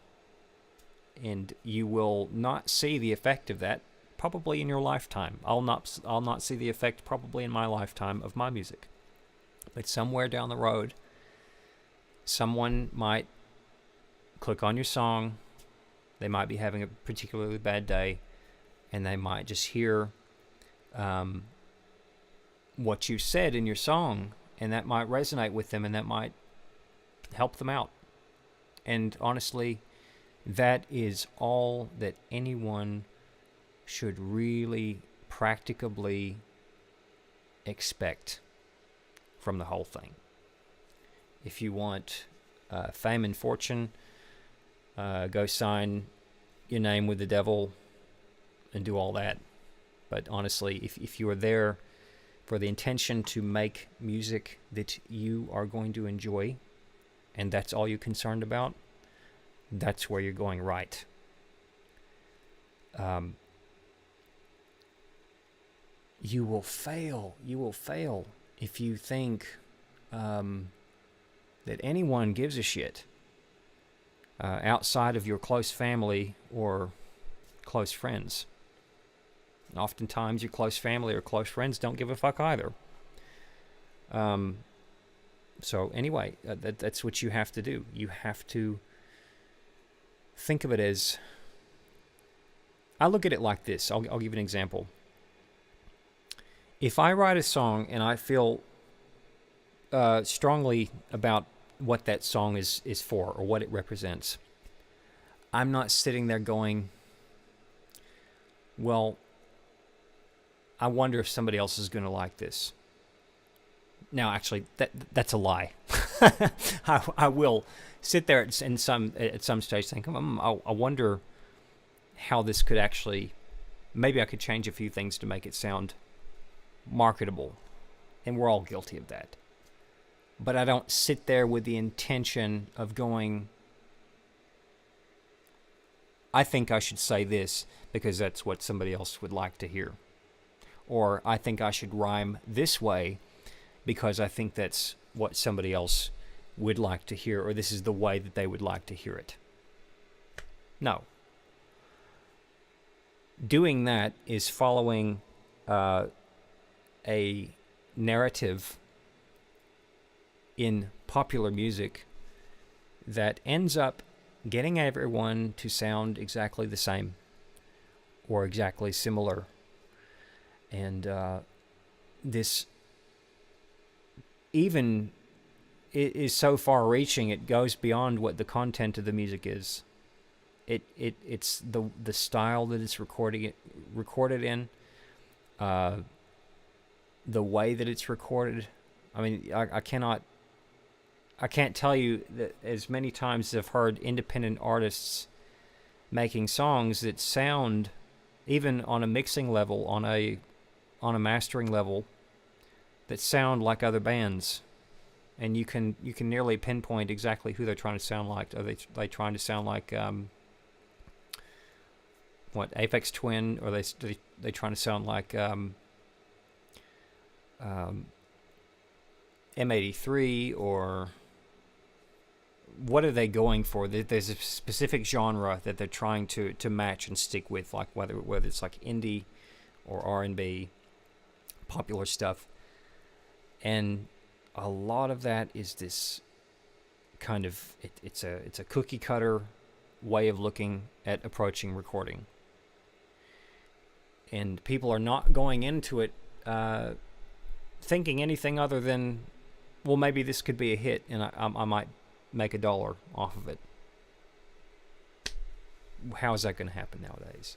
and you will not see the effect of that probably in your lifetime. I'll not see the effect probably in my lifetime of my music. But somewhere down the road, someone might click on your song. They might be having a particularly bad day, and they might just hear what you said in your song, and that might resonate with them, and that might help them out. And honestly, that is all that anyone should really practicably expect from the whole thing. If you want fame and fortune, go sign your name with the devil and do all that. But honestly, if you are there for the intention to make music that you are going to enjoy, and that's all you're concerned about, that's where you're going right. You will fail. You will fail if you think that anyone gives a shit outside of your close family or close friends. And oftentimes your close family or close friends don't give a fuck either. So anyway, that's what you have to do. You have to think of it as... I look at it like this. I'll give you an example. If I write a song and I feel strongly about what that song is for or what it represents, I'm not sitting there going, well, I wonder if somebody else is going to like this. Now, actually, that's a lie. I will sit there at some stage thinking, I wonder how this could actually, maybe I could change a few things to make it sound marketable. And we're all guilty of that. But I don't sit there with the intention of going, I think I should say this because that's what somebody else would like to hear. Or I think I should rhyme this way because I think that's what somebody else would like to hear, or this is the way that they would like to hear it. No. Doing that is following a narrative in popular music that ends up getting everyone to sound exactly the same or exactly similar. And this even is so far-reaching, it goes beyond what the content of the music is. It's the style that it's recorded in, the way that it's recorded. I mean, I can't tell you that as many times as I've heard independent artists making songs that sound, even on a mixing level, on a mastering level, that sound like other bands, and you can nearly pinpoint exactly who they're trying to sound like. Are they trying to sound like Aphex Twin, or they trying to sound like M83, or what are they going for? There's a specific genre that they're trying to match and stick with, like whether it's like indie or R&B, popular stuff. And a lot of that is this kind of, it's a cookie cutter way of looking at approaching recording. And people are not going into it thinking anything other than, well, maybe this could be a hit and I might make $1 off of it. How is that going to happen nowadays?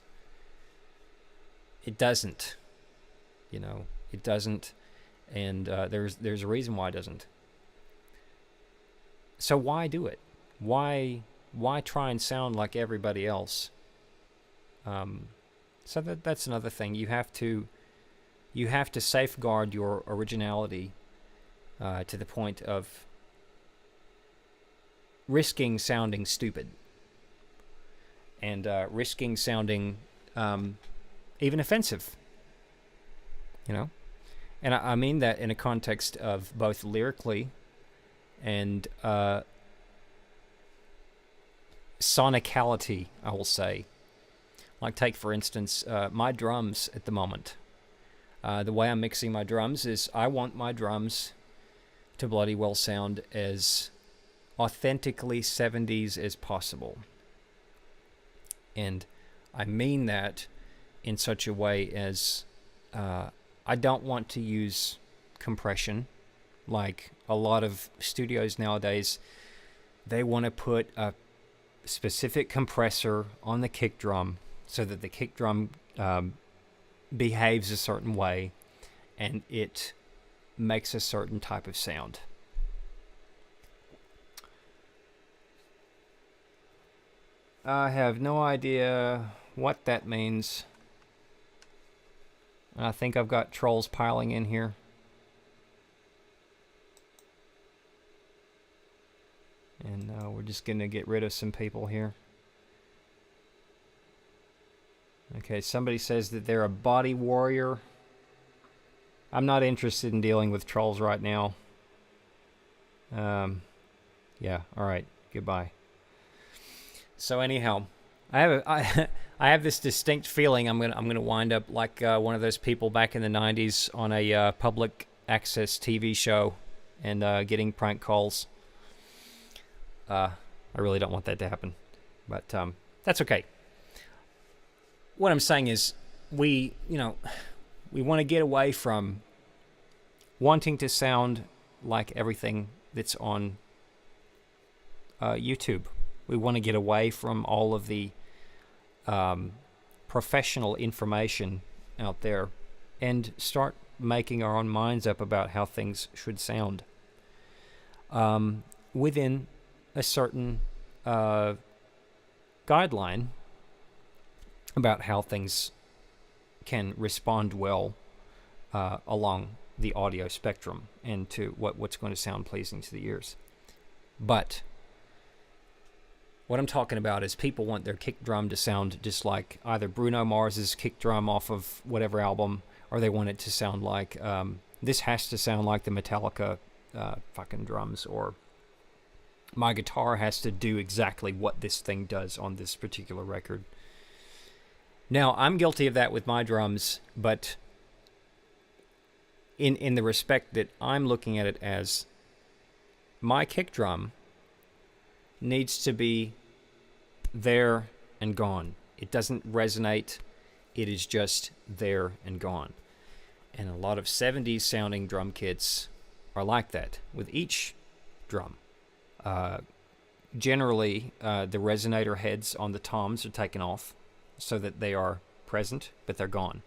It doesn't. It doesn't. And there's a reason why it doesn't. So why do it? Why try and sound like everybody else? So that's another thing. You have to safeguard your originality to the point of risking sounding stupid and risking sounding even offensive. And I mean that in a context of both lyrically and sonicality, I will say. Like, take for instance my drums at the moment. The way I'm mixing my drums is I want my drums to bloody well sound as authentically 70s as possible. And I mean that in such a way as I don't want to use compression. Like a lot of studios nowadays, they want to put a specific compressor on the kick drum so that the kick drum behaves a certain way and it makes a certain type of sound. I have no idea what that means. I think I've got trolls piling in here. And we're just going to get rid of some people here. Okay, somebody says that they're a body warrior. I'm not interested in dealing with trolls right now. Yeah, alright, goodbye. So anyhow, I have this distinct feeling I'm gonna wind up like one of those people back in the 90s on a public access TV show and getting prank calls. I really don't want that to happen, but that's okay. What I'm saying is we want to get away from wanting to sound like everything that's on YouTube. We want to get away from all of the professional information out there and start making our own minds up about how things should sound within a certain guideline about how things can respond well along the audio spectrum and to what's going to sound pleasing to the ears. But what I'm talking about is people want their kick drum to sound just like either Bruno Mars's kick drum off of whatever album, or they want it to sound like, this has to sound like the Metallica fucking drums, or my guitar has to do exactly what this thing does on this particular record. Now, I'm guilty of that with my drums, but in the respect that I'm looking at it as my kick drum needs to be there and gone. It doesn't resonate. It is just there and gone. And a lot of 70s sounding drum kits are like that with each drum. Generally, the resonator heads on the toms are taken off so that they are present, but they're gone.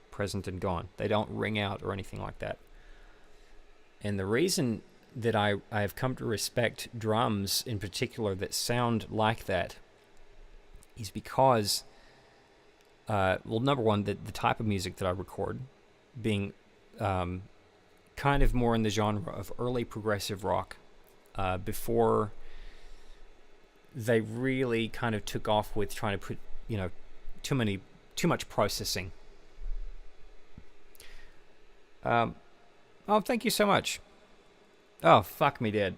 Present and gone. They don't ring out or anything like that. And the reason that I have come to respect drums in particular that sound like that is because, well, number one, the type of music that I record, being kind of more in the genre of early progressive rock, before they really kind of took off with trying to put, too much processing. Oh, thank you so much. Oh, fuck me dead.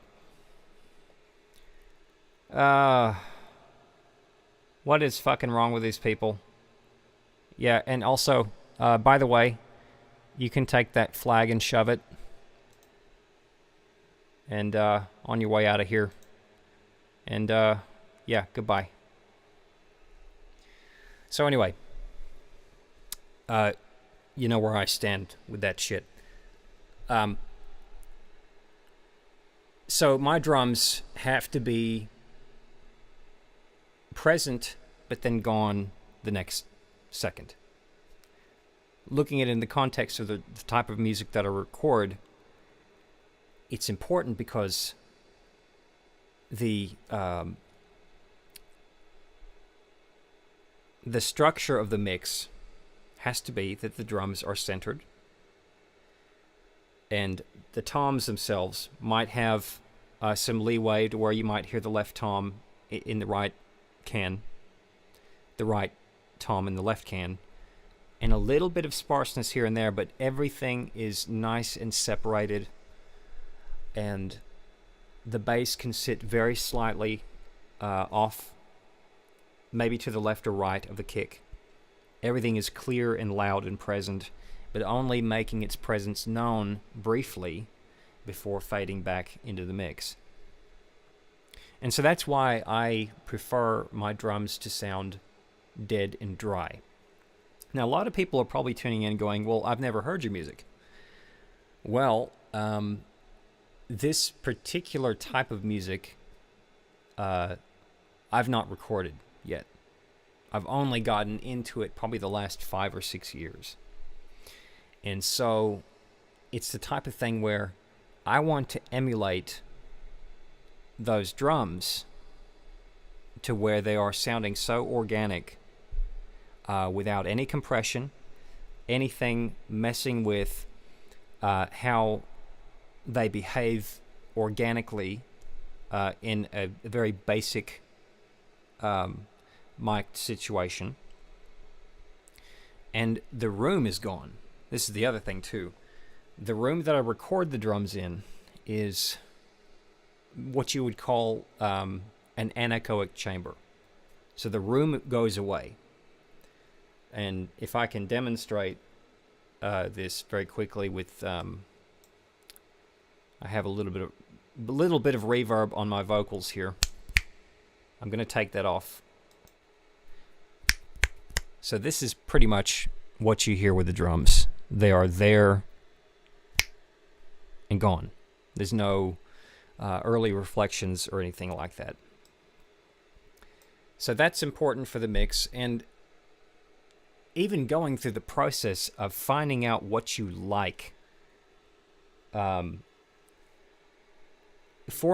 What is fucking wrong with these people? Yeah, and also, by the way, you can take that flag and shove it. And on your way out of here. And yeah, goodbye. So anyway, you know where I stand with that shit. So my drums have to be present, but then gone the next second. Looking at it in the context of the type of music that I record, it's important because the structure of the mix has to be that the drums are centered, and the toms themselves might have some leeway to where you might hear the left tom in the right can, the right tom in the left can, and a little bit of sparseness here and there, but everything is nice and separated, and the bass can sit very slightly off maybe to the left or right of the kick. Everything is clear and loud and present, but only making its presence known briefly before fading back into the mix. And so that's why I prefer my drums to sound dead and dry. Now, a lot of people are probably tuning in going, well, I've never heard your music. Well, this particular type of music, I've not recorded yet. I've only gotten into it probably the last 5 or 6 years. And so it's the type of thing where I want to emulate those drums to where they are sounding so organic, without any compression, anything messing with how they behave organically in a very basic mic situation. And the room is gone. This is the other thing too. The room that I record the drums in is what you would call an anechoic chamber. So the room goes away. And if I can demonstrate this very quickly with, I have a little bit of reverb on my vocals here. I'm going to take that off. So this is pretty much what you hear with the drums. They are there and gone. There's no early reflections or anything like that. So that's important for the mix, and even going through the process of finding out what you like for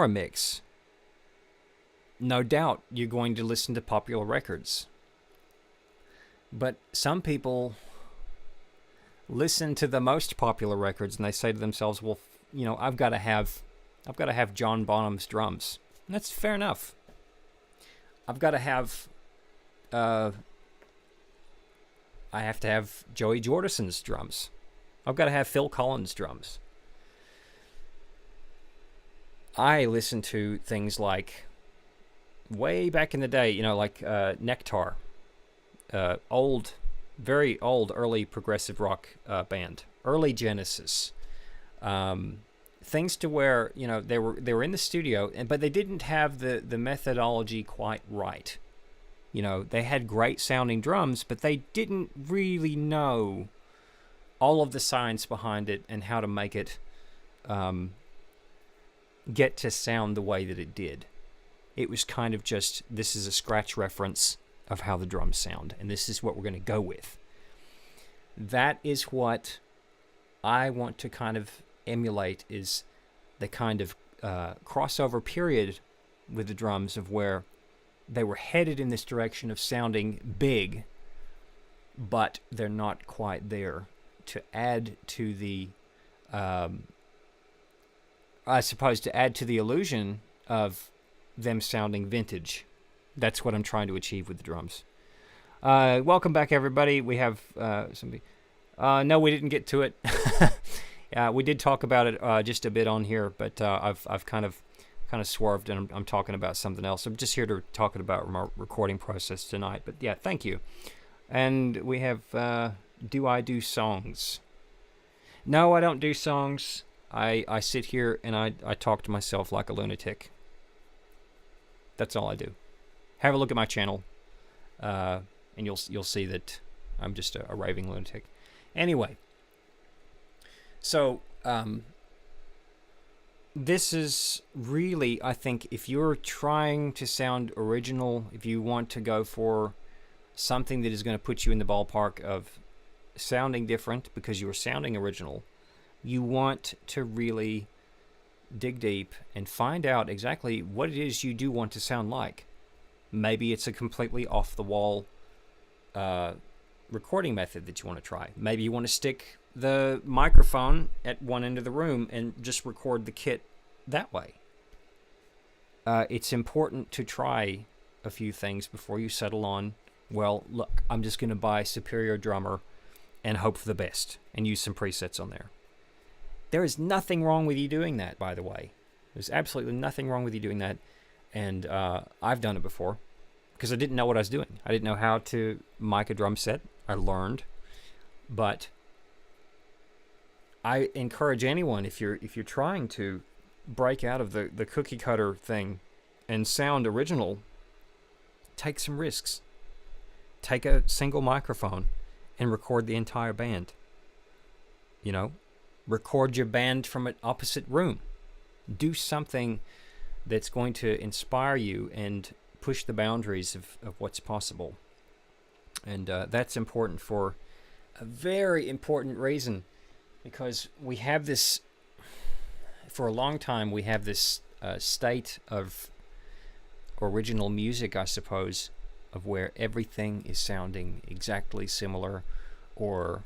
a mix. No doubt you're going to listen to popular records, but some people listen to the most popular records and they say to themselves, well, you know, I've got to have John Bonham's drums. And that's fair enough. I've got to have I have to have Joey Jordison's drums. I've got to have Phil Collins' drums. I listen to things like, way back in the day, you know, like Nectar, old, very old, early progressive rock band, early Genesis. Things to where, you know, they were in the studio, but they didn't have the methodology quite right. You know, they had great sounding drums, but they didn't really know all of the science behind it and how to make it get to sound the way that it did. It was kind of just, this is a scratch reference of how the drums sound, and this is what we're going to go with. That is what I want to kind of emulate, is the kind of crossover period with the drums of where they were headed in this direction of sounding big, but they're not quite there, to add to the I suppose to add to the illusion of them sounding vintage. That's what I'm trying to achieve with the drums. Welcome back, everybody. We have somebody. No, we didn't get to it. We did talk about it just a bit on here, but I've kind of swerved, and I'm talking about something else. I'm just here to talk about my recording process tonight. But yeah, thank you. And we have do I do songs? No, I don't do songs. I sit here and I talk to myself like a lunatic. That's all I do. Have a look at my channel, and you'll see that I'm just a raving lunatic. Anyway, so this is really, I think, if you're trying to sound original, if you want to go for something that is going to put you in the ballpark of sounding different because you're sounding original, you want to really dig deep and find out exactly what it is you do want to sound like. Maybe it's a completely off-the-wall recording method that you want to try. Maybe you want to stick the microphone at one end of the room and just record the kit that way. It's important to try a few things before you settle on, well, look, I'm just going to buy Superior Drummer and hope for the best and use some presets on there. There is nothing wrong with you doing that, by the way. There's absolutely nothing wrong with you doing that. And I've done it before. because I didn't know what I was doing. I didn't know how to mic a drum set. I learned, but I encourage anyone, if you're trying to break out of the cookie cutter thing and sound original, take some risks. Take a single microphone and record the entire band. You know, record your band from an opposite room. Do something that's going to inspire you and push the boundaries of what's possible. And that's important for a very important reason, because we have this, for a long time, we have this state of original music, I suppose, of where everything is sounding exactly similar, or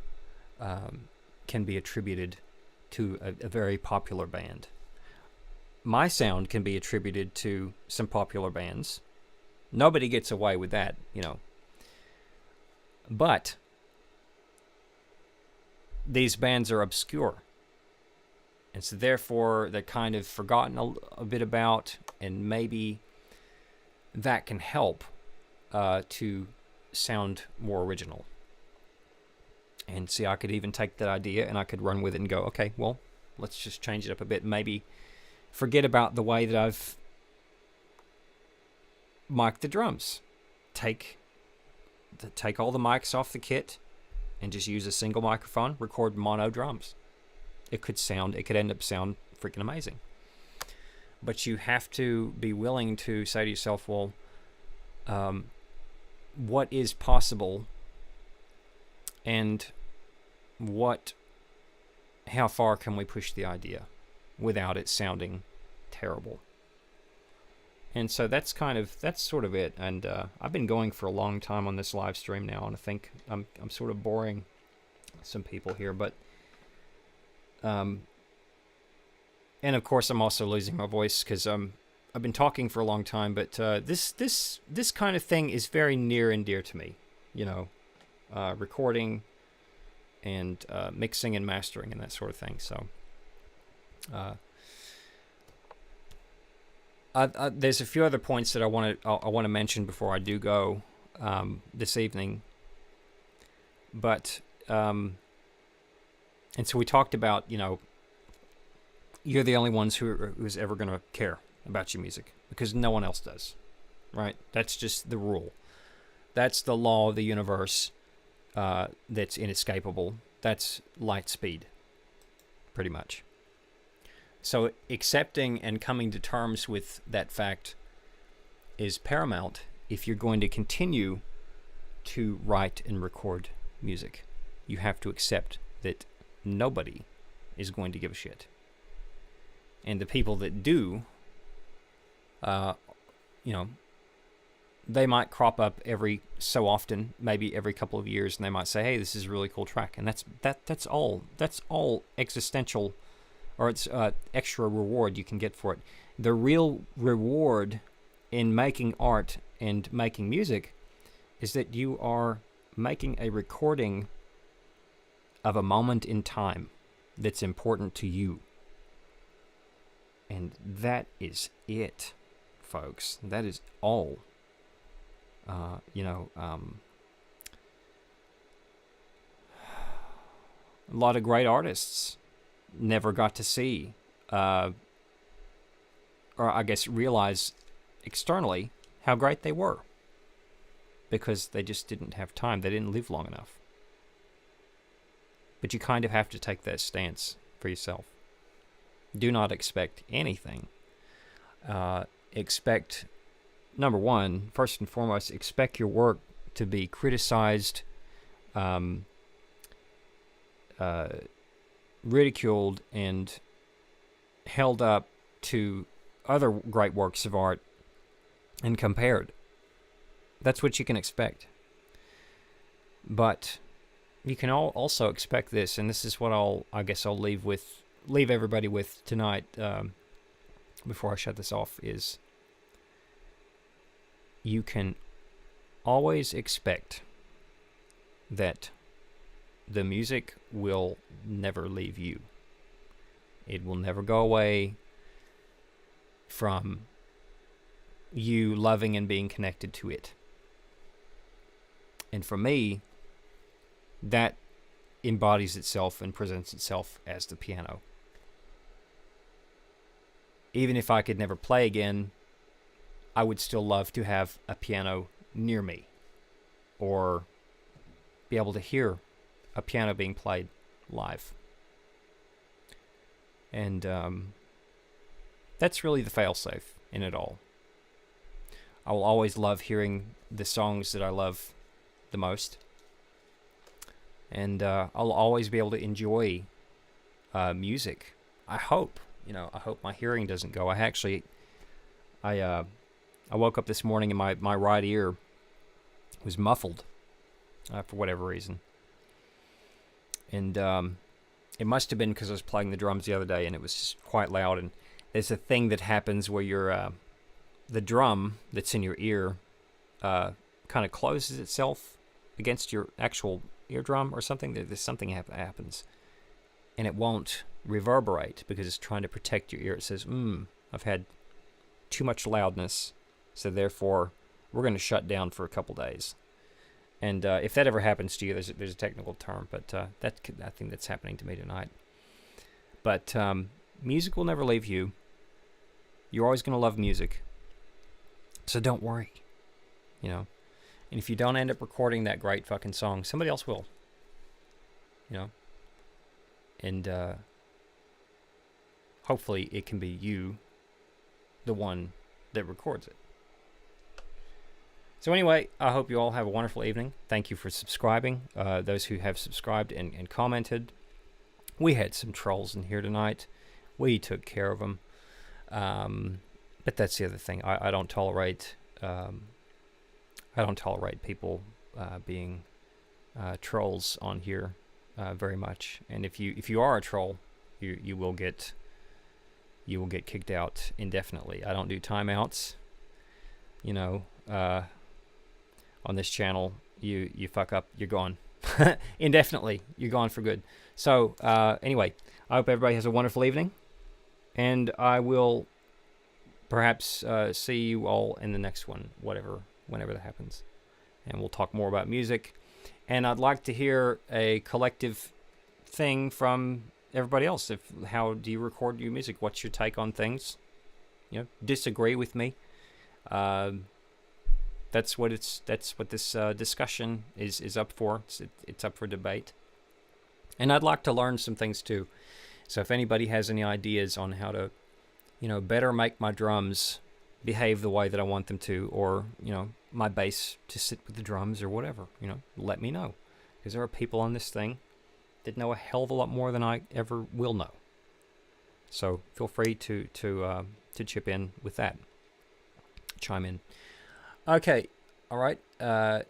can be attributed to a very popular band. My sound can be attributed to some popular bands. Nobody gets away with that, you know. But these bands are obscure. And so therefore they're kind of forgotten a bit about, and maybe that can help to sound more original. And see, I could even take that idea and I could run with it and go, okay, well, let's just change it up a bit. Maybe forget about the way that I've mic'd the drums. Take all the mics off the kit and just use a single microphone, record mono drums. It could end up sound freaking amazing. But you have to be willing to say to yourself, well, what is possible, and how far can we push the idea without it sounding terrible? And so that's sort of it. And I've been going for a long time on this live stream now, and I think I'm sort of boring some people here, but and of course I'm also losing my voice because I've been talking for a long time. But this kind of thing is very near and dear to me, you know, recording and mixing and mastering and that sort of thing. So there's a few other points that I want to mention before I do go this evening. But and so we talked about, you know, you're the only ones who's ever going to care about your music, because no one else does, right? That's just the rule. That's the law of the universe. That's inescapable. That's light speed, pretty much. So accepting and coming to terms with that fact is paramount if you're going to continue to write and record music. You have to accept that nobody is going to give a shit. And the people that do, you know, they might crop up every so often, maybe every couple of years, and they might say, "Hey, this is a really cool track," and that's all existential, or it's extra reward you can get for it. The real reward in making art and making music is that you are making a recording of a moment in time that's important to you, and that is it, folks. That is all. A lot of great artists never got to see, or I guess realize externally how great they were, because they just didn't have time. They didn't live long enough. But you kind of have to take that stance for yourself. Do not expect anything. Expect, number one, first and foremost, expect your work to be criticized, ridiculed, and held up to other great works of art and compared. That's what you can expect. But you can also expect this, and this is what I'll leave everybody with tonight, before I shut this off, is you can always expect that the music will never leave you. It will never go away from you loving and being connected to it. And for me, that embodies itself and presents itself as the piano. Even if I could never play again, I would still love to have a piano near me, or be able to hear a piano being played live. And that's really the failsafe in it all. I will always love hearing the songs that I love the most. And I'll always be able to enjoy music. I hope. I hope my hearing doesn't go. I woke up this morning and my right ear was muffled for whatever reason. And it must have been because I was playing the drums the other day and it was just quite loud. And there's a thing that happens where the drum that's in your ear kind of closes itself against your actual eardrum or something. There's something happens. And it won't reverberate because it's trying to protect your ear. It says, I've had too much loudness, so therefore we're going to shut down for a couple days. And if that ever happens to you, there's a technical term, but I think that's happening to me tonight. But music will never leave you. You're always going to love music. So don't worry, And if you don't end up recording that great fucking song, somebody else will, And hopefully it can be you, the one that records it. So anyway, I hope you all have a wonderful evening. Thank you for subscribing. Those who have subscribed and commented. We had some trolls in here tonight. We took care of them. But that's the other thing. I don't tolerate. I don't tolerate people being trolls on here very much. And if you are a troll, you will get kicked out indefinitely. I don't do timeouts. On this channel, you fuck up, you're gone. Indefinitely, you're gone for good. So anyway, I hope everybody has a wonderful evening, and I will perhaps see you all in the next one, whenever that happens, and we'll talk more about music. And I'd like to hear a collective thing from everybody else. How do you record your music? What's your take on things? Disagree with me. That's what this discussion is up for. It's up for debate. And I'd like to learn some things too. So if anybody has any ideas on how to, better make my drums behave the way that I want them to, or, my bass to sit with the drums or whatever, let me know. Because there are people on this thing that know a hell of a lot more than I ever will know. So feel free to chip in with that. Chime in. Okay, all right,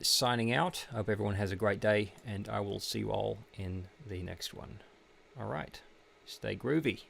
signing out. I hope everyone has a great day, and I will see you all in the next one. All right, stay groovy.